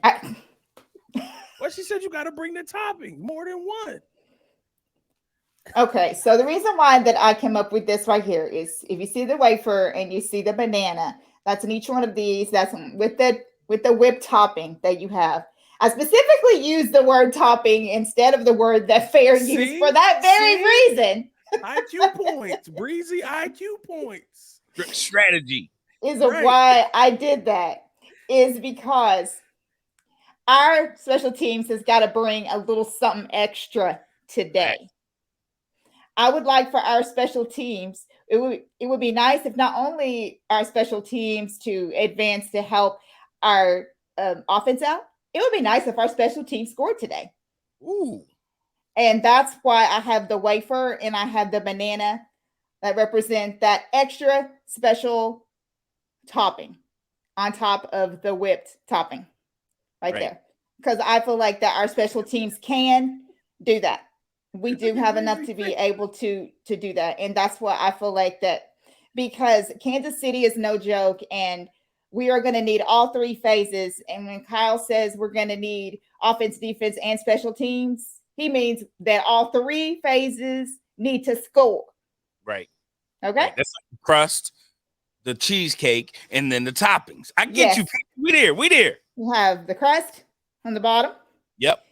well, she said you got to bring the topping, more than one. Okay, so the reason why that I came up with this right here is if you see the wafer and you see the banana, that's in each one of these. That's with the whipped topping that you have. I specifically used the word topping instead of the word that Fair used for that very reason. IQ points, Breezy IQ points. Strategy is why I did that is because our special teams has got to bring a little something extra today. Right. I would like for our special teams, it would be nice if not only our special teams to advance to help our offense out, it would be nice if our special team scored today. Ooh. And that's why I have the wafer and I have the banana that represent that extra special topping on top of the whipped topping right there. Because I feel like that our special teams can do that. We do have enough to be able to do that. And that's what I feel like that, because Kansas City is no joke and we are going to need all three phases. And when Kyle says we're going to need offense, defense, and special teams, he means that all three phases need to score. Right. Okay. Right. That's like the crust, the cheesecake, and then the toppings. I get you. We there. You have the crust on the bottom. Yep.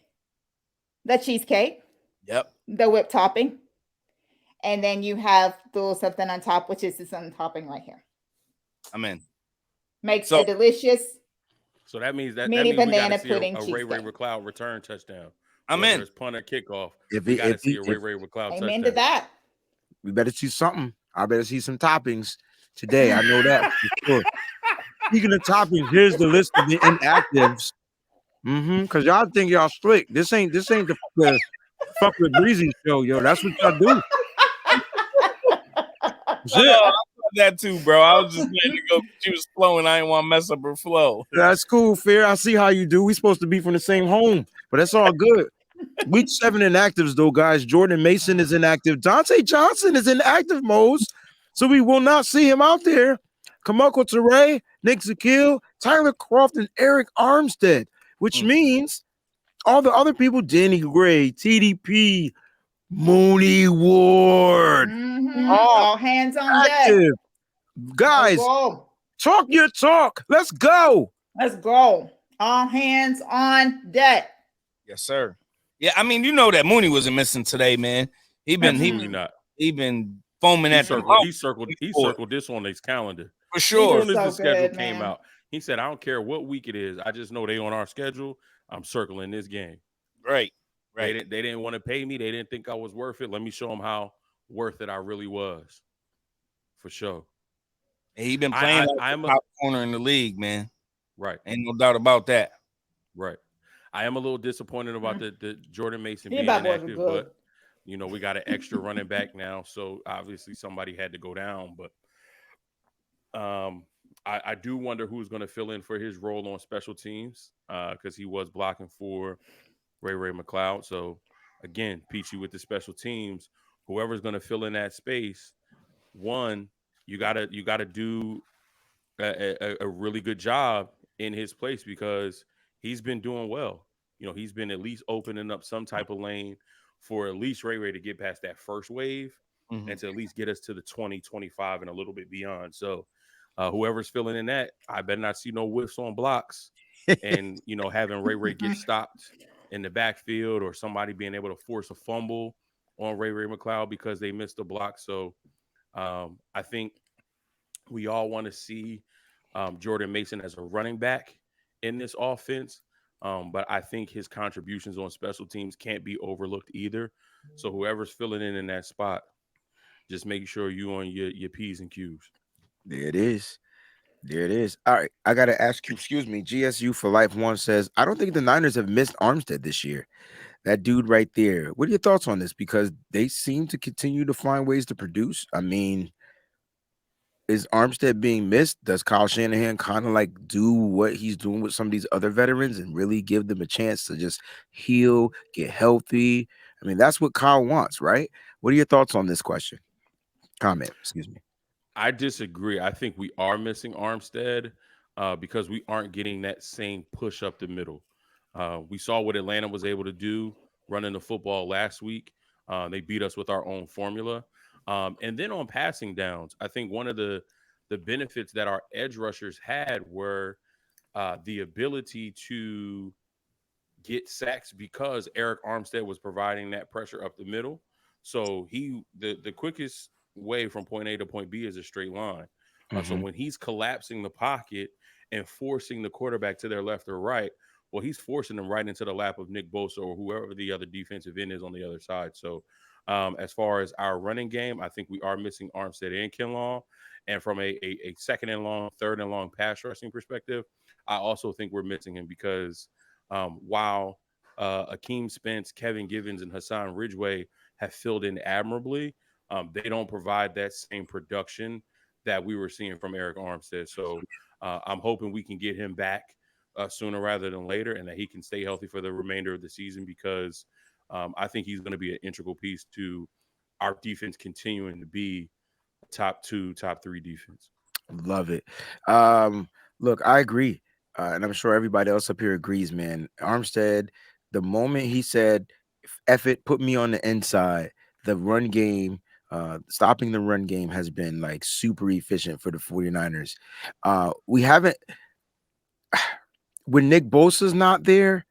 The cheesecake. Yep. The whipped topping. And then you have the little something on top, which is the sun topping right here. I'm in. Makes a delicious. So that means that mini banana we pudding a Ray McCloud return touchdown. I'm in. Punt or kickoff. If we got to see a Ray McCloud touchdown. Amen to that. We better see something. I better see some toppings today. I know that for sure. Speaking of toppings, here's the list of the inactives. Because y'all think y'all slick. This ain't the fuck with Breezy show, yo. That's what y'all do. I that too, bro. I was just letting it go. She was flowing. I didn't want to mess up her flow. That's cool, Fair. I see how you do. We supposed to be from the same home, but that's all good. Week 7 inactives, though, guys. Jordan Mason is inactive. Dante Johnson is inactive, Mose. So we will not see him out there. Kamako Teray, Nick Zakil, Tyler Croft, and Eric Armstead, which means all the other people, Danny Gray, TDP, Mooney Ward. All hands on deck. Guys, talk your talk. Let's go. Let's go. All hands on deck. Yes, sir. Yeah, I mean, you know that Mooney wasn't missing today, man. He been foaming at the mouth. He circled this on his calendar for sure. As soon as the schedule came out, he said, "I don't care what week it is. I just know they on our schedule. I'm circling this game." Right. They didn't want to pay me. They didn't think I was worth it. Let me show them how worth it I really was. For sure. And he been playing I'm the top corner in the league, man. Right. Ain't no doubt about that. Right. I am a little disappointed about the Jordan Mason being inactive, but you know, we got an extra running back now, so obviously somebody had to go down. But I do wonder who's going to fill in for his role on special teams because he was blocking for Ray McLeod. So again, Peachy with the special teams, whoever's going to fill in that space, one, you gotta do a really good job in his place because he's been doing well. You know, he's been at least opening up some type of lane for at least Ray to get past that first wave and to at least get us to the 20, 25 and a little bit beyond. So whoever's filling in that, I better not see no whiffs on blocks and, you know, having Ray get stopped in the backfield or somebody being able to force a fumble on Ray McLeod because they missed a block. So I think we all want to see Jordan Mason as a running back in this offense. But I think his contributions on special teams can't be overlooked either. So whoever's filling in that spot, just make sure you on your P's and Q's. There it is. There it is. All right. I got to ask you, excuse me, GSU for Life 1 says, I don't think the Niners have missed Armstead this year. That dude right there. What are your thoughts on this? Because they seem to continue to find ways to produce. I mean, is Armstead being missed? Does Kyle Shanahan kind of like do what he's doing with some of these other veterans and really give them a chance to just heal, get healthy? I mean, that's what Kyle wants, right? What are your thoughts on this question? Comment, excuse me. I disagree. I think we are missing Armstead because we aren't getting that same push up the middle. We saw what Atlanta was able to do running the football last week. They beat us with our own formula. And then on passing downs, I think one of the benefits that our edge rushers had were the ability to get sacks because Eric Armstead was providing that pressure up the middle. So the quickest way from point A to point B is a straight line. So when he's collapsing the pocket and forcing the quarterback to their left or right, well, he's forcing them right into the lap of Nick Bosa or whoever the other defensive end is on the other side. So as far as our running game, I think we are missing Armstead and Kinlaw. And from a second and long, third and long pass rushing perspective, I also think we're missing him because while Akeem Spence, Kevin Givens, and Hassan Ridgeway have filled in admirably, they don't provide that same production that we were seeing from Eric Armstead. So I'm hoping we can get him back sooner rather than later and that he can stay healthy for the remainder of the season because I think he's going to be an integral piece to our defense continuing to be top 2, top 3 defense. Love it. Look, I agree. And I'm sure everybody else up here agrees, man. Armstead, the moment he said, F it, put me on the inside, the run game, stopping the run game has been like super efficient for the 49ers. We haven't, when Nick Bosa's not there,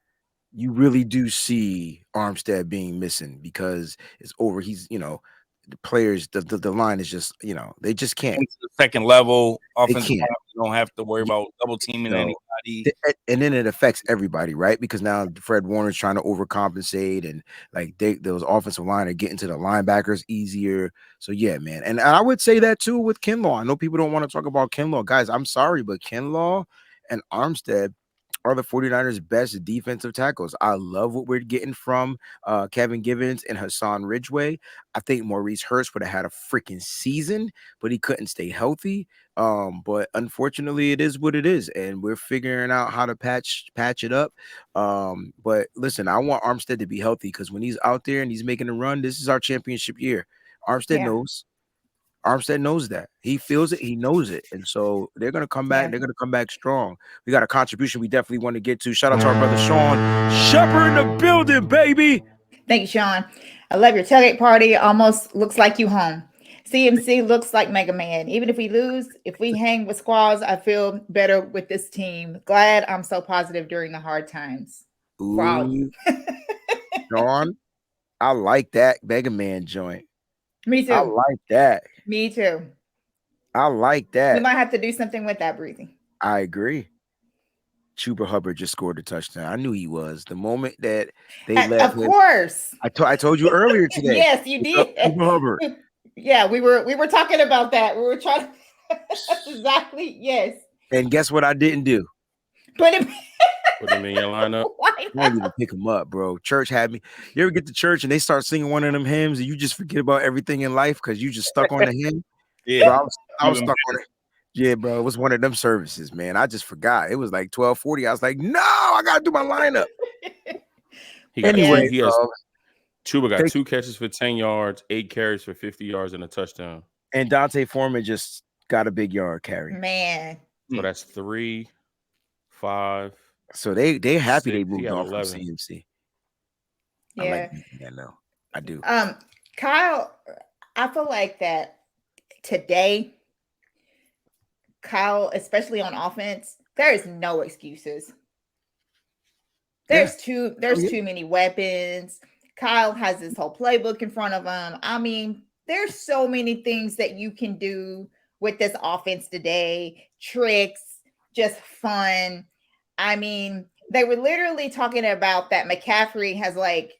you really do see Armstead being missing because it's over. He's, you know, the players, the line is just, you know, they just can't. The second level offensive line, you don't have to worry about double teaming anybody. And then it affects everybody, right? Because now Fred Warner's trying to overcompensate and like those offensive line are getting to the linebackers easier. So yeah, man. And I would say that too with Kinlaw. I know people don't want to talk about Kinlaw. Guys, I'm sorry, but Kinlaw and Armstead are the 49ers' best defensive tackles. I love what we're getting from Kevin Givens and Hassan Ridgeway. I think Maurice Hurst would have had a freaking season, but he couldn't stay healthy. But unfortunately, it is what it is, and we're figuring out how to patch it up. But listen, I want Armstead to be healthy because when he's out there and he's making a run, this is our championship year. Armstead knows. Armstead knows that. He feels it. He knows it. And so they're going to come back. Yeah. They're going to come back strong. We got a contribution we definitely want to get to. Shout out to our brother, Sean Shepard in the building, baby. Thank you, Sean. I love your tailgate party. Almost looks like you home. CMC looks like Mega Man. Even if we lose, if we hang with squads, I feel better with this team. Glad I'm so positive during the hard times. For all you. Sean, I like that Mega Man joint. Me too. I like that. Me too. I like that. We might have to do something with that, Breezy. I agree. Chuba Hubbard just scored a touchdown. I knew he was. The moment that they let of course. I told you earlier today. Yes, you did. Chuba Hubbard. Yeah, we were talking about that. We were trying to that's exactly, yes. And guess what I didn't do? Put him in your lineup. I don't even pick him up, bro. Church had me. You ever get to church and they start singing one of them hymns and you just forget about everything in life because you just stuck on the hymn? Yeah, bro, I was stuck on it. Yeah, bro. It was one of them services, man. I just forgot. It was like 12:40. I was like, no, I gotta do my lineup. Anyway, Chuba got 2 catches for 10 yards, 8 carries for 50 yards, and a touchdown. And Dante Foreman just got a big yard carry. Man. So that's 3, 5. So they happy 6, they moved on 11. from CMC. Yeah. I like that now. I do. Kyle, I feel like that today, Kyle, especially on offense, there is no excuses. There's too many weapons. Kyle has this whole playbook in front of him. I mean, there's so many things that you can do with this offense today. Tricks, just fun. I mean, they were literally talking about that McCaffrey has like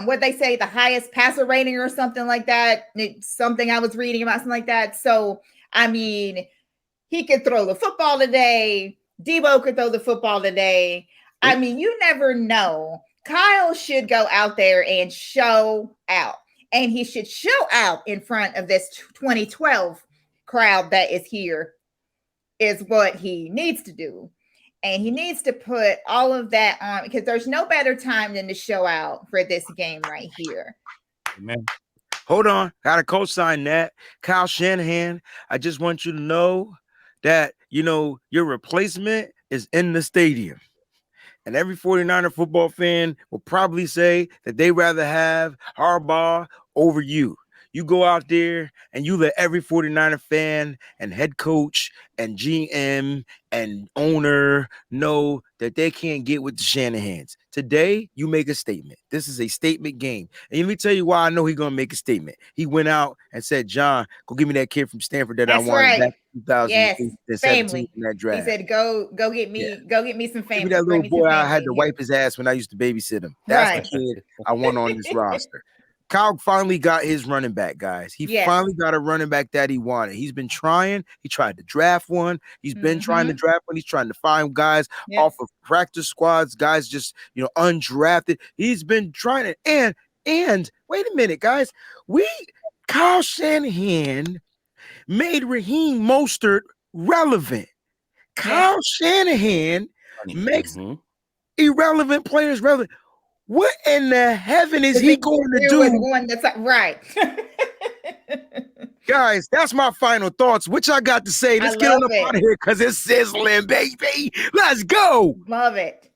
what they say, the highest passer rating or something like that. It's something I was reading about, something like that. So, I mean, he could throw the football today. Debo could throw the football today. I mean, you never know. Kyle should go out there and show out. And he should show out in front of this 2012 crowd that is here, is what he needs to do. And he needs to put all of that on because there's no better time than to show out for this game right here. Amen. Hold on. Gotta co-sign that. Kyle Shanahan, I just want you to know that, your replacement is in the stadium. And every 49er football fan will probably say that they rather have Harbaugh over you. You go out there and you let every 49er fan and head coach and GM and owner know that they can't get with the Shanahans. Today, you make a statement. This is a statement game. And let me tell you why I know he's going to make a statement. He went out and said, John, go give me that kid from Stanford that That's I wanted right. back in 2017 family. in that draft. He said, go get me some family. Give me that little boy I had to wipe his ass when I used to babysit him. That's the kid I want on this roster. Kyle finally got his running back, guys. He finally got a running back that he wanted. He's been trying. He tried to draft one. He's been trying to draft one. He's trying to find guys off of practice squads, guys just, undrafted. He's been trying it. And wait a minute, guys. Kyle Shanahan made Raheem Mostert relevant. Kyle Shanahan makes irrelevant players relevant. What in the heaven is he going to do? One that's right. Guys, that's my final thoughts. What y'all got to say? Let's get on up out of here because it's sizzling, baby. Let's go. Love it.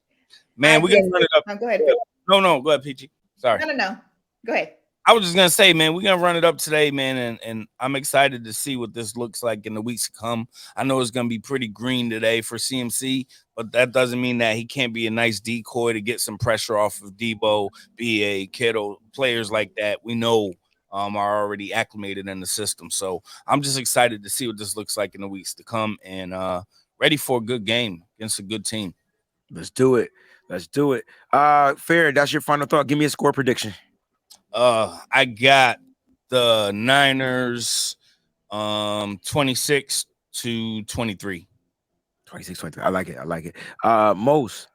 Man, we're going to run it up. Go ahead. No. Go ahead, Peachy. Sorry. No. Go ahead. I was just going to say, man, we're going to run it up today, man, and I'm excited to see what this looks like in the weeks to come. I know it's going to be pretty green today for CMC, but that doesn't mean that he can't be a nice decoy to get some pressure off of Debo, B.A., Kittle, players like that we know are already acclimated in the system. So I'm just excited to see what this looks like in the weeks to come and ready for a good game against a good team. Let's do it. Fair, that's your final thought. Give me a score prediction. I got the Niners 26-23. 26-23. I like it. Mose.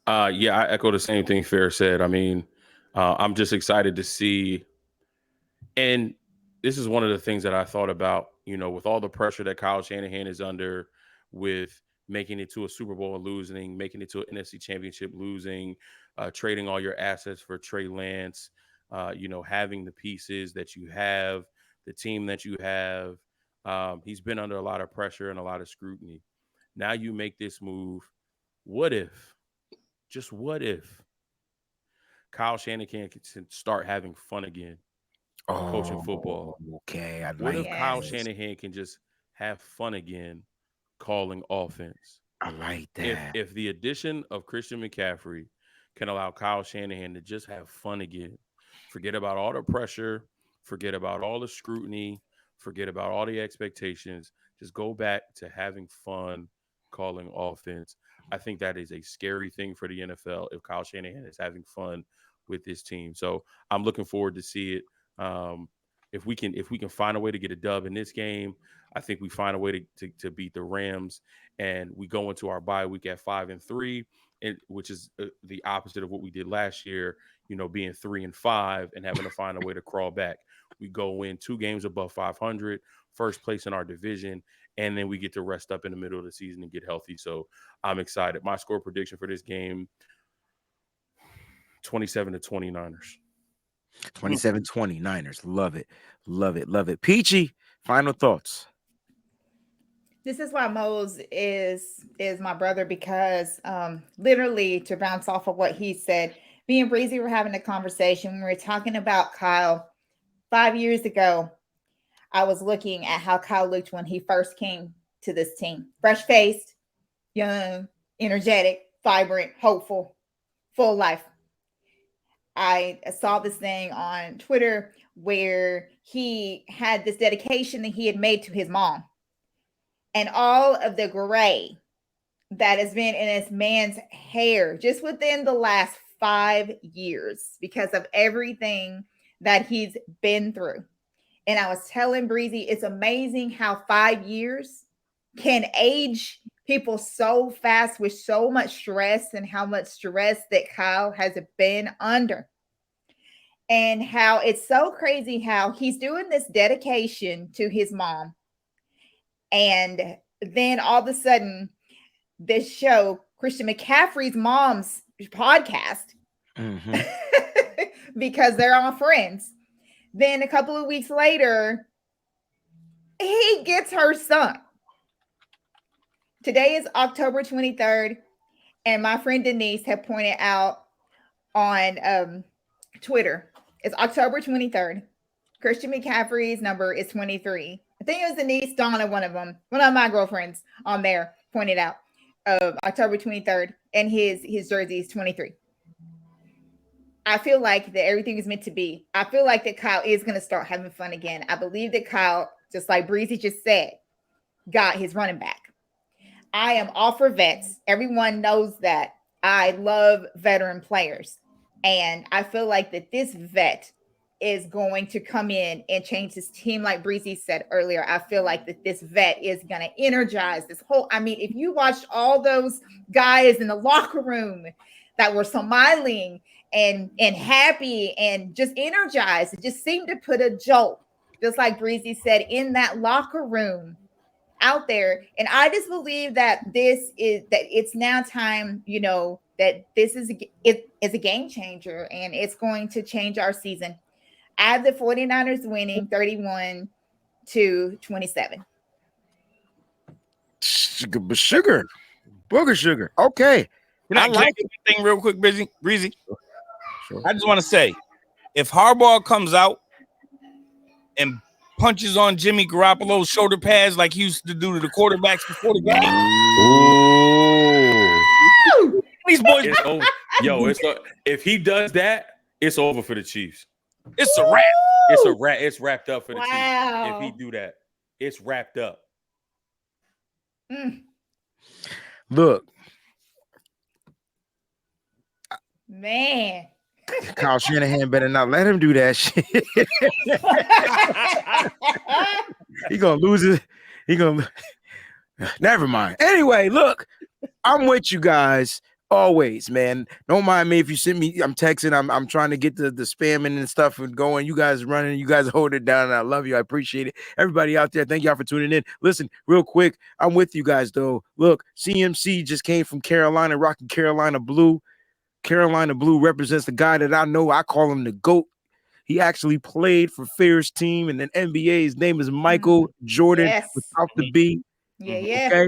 I echo the same thing Fair said. I mean, I'm just excited to see. And this is one of the things that I thought about, with all the pressure that Kyle Shanahan is under, with making it to a Super Bowl and losing, making it to an NFC Championship losing, trading all your assets for Trey Lance, having the pieces that you have, the team that you have. He's been under a lot of pressure and a lot of scrutiny. Now you make this move. What if, just what if, Kyle Shanahan can start having fun again coaching football. Okay, What if Kyle Shanahan can just have fun again calling offense? I like that. If the addition of Christian McCaffrey can allow Kyle Shanahan to just have fun again, forget about all the pressure, forget about all the scrutiny, forget about all the expectations, just go back to having fun calling offense. I think that is a scary thing for the NFL if Kyle Shanahan is having fun with this team. So I'm looking forward to see it. If we can find a way to get a dub in this game, I think we find a way to beat the Rams, and we go into our bye week at 5-3, and which is the opposite of what we did last year. Being 3-5 and having to find a way to crawl back. We go in 2 games above 500, first place in our division, and then we get to rest up in the middle of the season and get healthy. So I'm excited. My score prediction for this game: 27-29ers. 27-20 Niners. Love it. Love it. Love it. Peachy, final thoughts. This is why Mose is my brother, because literally, to bounce off of what he said, me and Breezy were having a conversation. We were talking about Kyle 5 years ago. I was looking at how Kyle looked when he first came to this team. Fresh-faced, young, energetic, vibrant, hopeful, full life. I saw this thing on Twitter where he had this dedication that he had made to his mom. And all of the gray that has been in this man's hair just within the last 5 years because of everything that he's been through. And I was telling Breezy, it's amazing how 5 years can age people so fast with so much stress, and how much stress that Kyle has been under. And how it's so crazy how he's doing this dedication to his mom. And then all of a sudden, this show, Christian McCaffrey's mom's podcast, because they're all friends. Then a couple of weeks later, he gets her son. Today is October 23rd, and my friend Denise had pointed out on Twitter, it's October 23rd. Christian McCaffrey's number is 23. I think it was Denise, Donna, one of my girlfriends on there pointed out October 23rd, and his jersey is 23. I feel like that everything is meant to be. I feel like that Kyle is going to start having fun again. I believe that Kyle, just like Breezy just said, got his running back. I am all for vets. Everyone knows that. I love veteran players. And I feel like that this vet is going to come in and change this team. Like Breezy said earlier, I feel like that this vet is going to energize this whole. I mean, if you watched all those guys in the locker room that were smiling and happy and just energized, it just seemed to put a jolt, just like Breezy said, in that locker room out there. And I just believe that it's now time, that this is a game changer, and it's going to change our season. I have the 49ers winning 31-27. Sugar. Booger sugar. Okay. Can I like one thing real quick, Breezy? Sure. I just want to say, if Harbaugh comes out and punches on Jimmy Garoppolo's shoulder pads like he used to do to the quarterbacks before the game, these boys, it's over. If he does that, it's over for the Chiefs. It's a wrap. It's a wrap. It's wrapped up for the Chiefs. If he do that, it's wrapped up. Look, man, Kyle Shanahan better not let him do that shit. He gonna lose it. Never mind. Anyway, look, I'm with you guys always, man. Don't mind me if you send me. I'm texting. I'm trying to get the spamming and stuff and going. You guys running. You guys hold it down. And I love you. I appreciate it. Everybody out there, thank y'all for tuning in. Listen, real quick, I'm with you guys though. Look, CMC just came from Carolina, rocking Carolina blue. Carolina blue represents the guy that I know. I call him the GOAT. He actually played for Fair's team in the NBA. His name is Michael Jordan without the B. Yeah. Okay.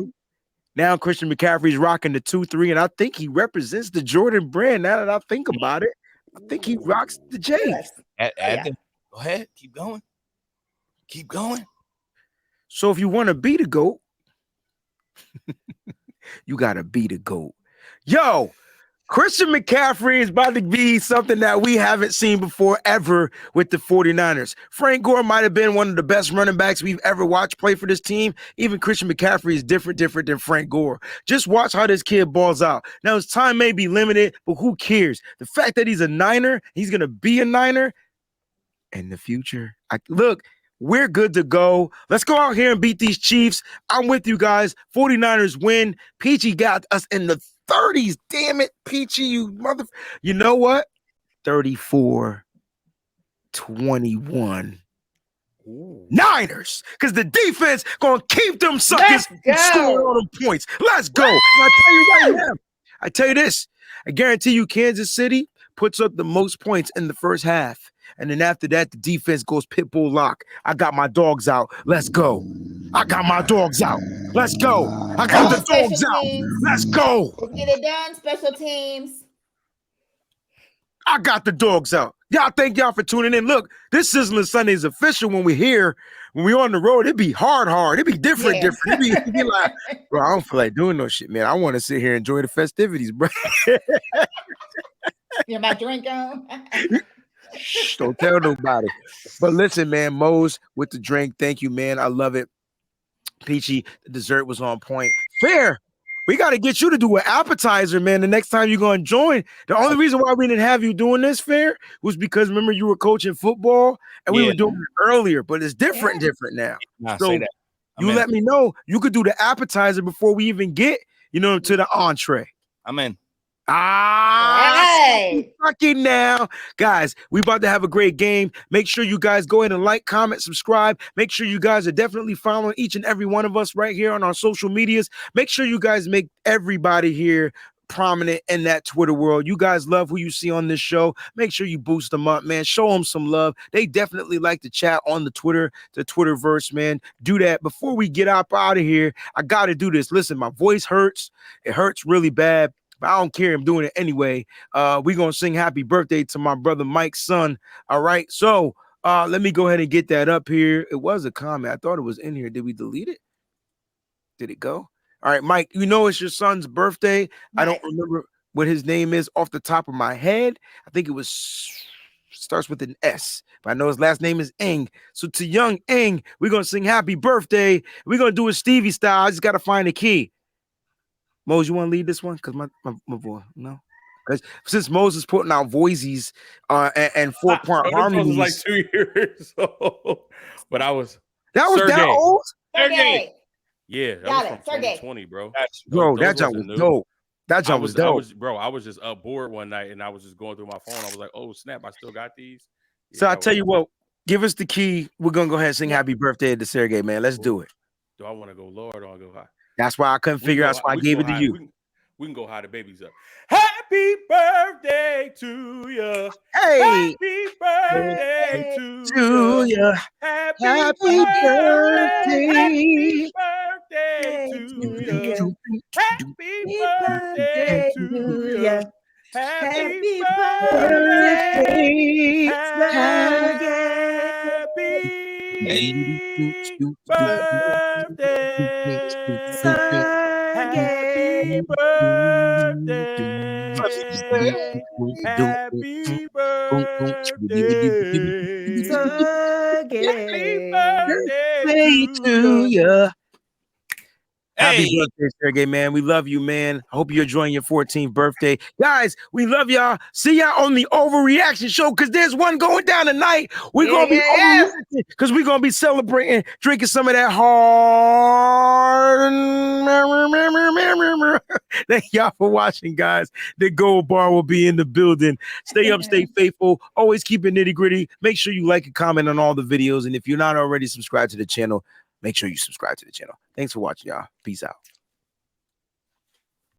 Now Christian McCaffrey's rocking the 2-3, and I think he represents the Jordan brand. Now that I think about it, I think he rocks the J's. Go ahead. Keep going. Keep going. So if you want to be the GOAT, you got to be the GOAT. Yo, Christian McCaffrey is about to be something that we haven't seen before ever with the 49ers. Frank Gore might have been one of the best running backs we've ever watched play for this team. Even Christian McCaffrey is different than Frank Gore. Just watch how this kid balls out. Now, his time may be limited, but who cares? The fact that he's a Niner, he's going to be a Niner in the future. Look, we're good to go. Let's go out here and beat these Chiefs. I'm with you guys. 49ers win. Peachy got us in the 30s. Damn it, Peachy, you mother. You know what? 34-21. Niners, because the defense gonna keep them suckers scoring all them points. Let's go. I tell you this. I guarantee you, Kansas City puts up the most points in the first half. And then after that, the defense goes pit bull lock. I got my dogs out. Let's go. I got my dogs out. Let's go. I got the dogs out. Let's go. Let's get it done. Special teams. I got the dogs out. Y'all, thank y'all for tuning in. Look, this Sizzl'n Sunday is official. When we're on the road, it be hard. It be different. It be like, bro, I don't feel like doing no shit, man. I want to sit here and enjoy the festivities, bro. You're my drink on. Shh, don't tell nobody. But listen, man, Mose with the drink. Thank you, man. I love it. Peachy, the dessert was on point. Fair. We got to get you to do an appetizer, man, the next time you're going to join. The only reason why we didn't have you doing this, Fair, was because, remember, you were coaching football, and we were doing it earlier, but it's different now. So you let me know. You could do the appetizer before we even get, to the entree. I'm in. Fucking now. Guys, we about to have a great game. Make sure you guys go ahead and like, comment, subscribe. Make sure you guys are definitely following each and every one of us right here on our social medias. Make sure you guys make everybody here prominent in that Twitter world. You guys love who you see on this show. Make sure you boost them up, man. Show them some love. They definitely like to chat on the Twitterverse, man. Do that. Before we get out of here, I got to do this. Listen, my voice hurts. It hurts really bad. But I don't care. I'm doing it anyway. We're going to sing happy birthday to my brother Mike's son. All right. So let me go ahead and get that up here. It was a comment. I thought it was in here. Did we delete it? Did it go? All right, Mike, it's your son's birthday. Nice. I don't remember what his name is off the top of my head. I think it starts with an S, but I know his last name is Eng. So to young Eng, we're going to sing happy birthday. We're going to do it Stevie style. I just got to find the key. Mose, you want to lead this one? Because my boy, no. Because since Mose is putting out voices and 4-part harmonies. Was like 2 years old. But that was that old? Sergey. Yeah, that was from 2020, bro. That jump was dope. That jump was dope. I was just up bored one night and I was just going through my phone. I was like, oh, snap, I still got these. Yeah, so I tell you what, give us the key. We're going to go ahead and sing happy birthday to Sergey, man. Let's do it. Do I want to go low or do I go high? That's why I couldn't figure out. That's why I gave it to you. We can go high. The baby's up. Happy birthday to you. Hey. Happy birthday to you. Happy birthday. Happy birthday to you. Happy birthday to you. Happy birthday. Happy birthday. Happy birthday to you. Happy birthday, Sergey, man. We love you, man. I hope you're enjoying your 14th birthday. Guys, we love y'all. See y'all on the Overreaction Show because there's one going down tonight. We're going to be overreacting because we're going to be celebrating, drinking some of that hard. Thank y'all for watching, guys. The Gold Bar will be in the building. Stay up, stay faithful. Always keep it nitty gritty. Make sure you like and comment on all the videos. And if you're not already subscribed to the channel, make sure you subscribe to the channel. Thanks for watching, y'all. Peace out.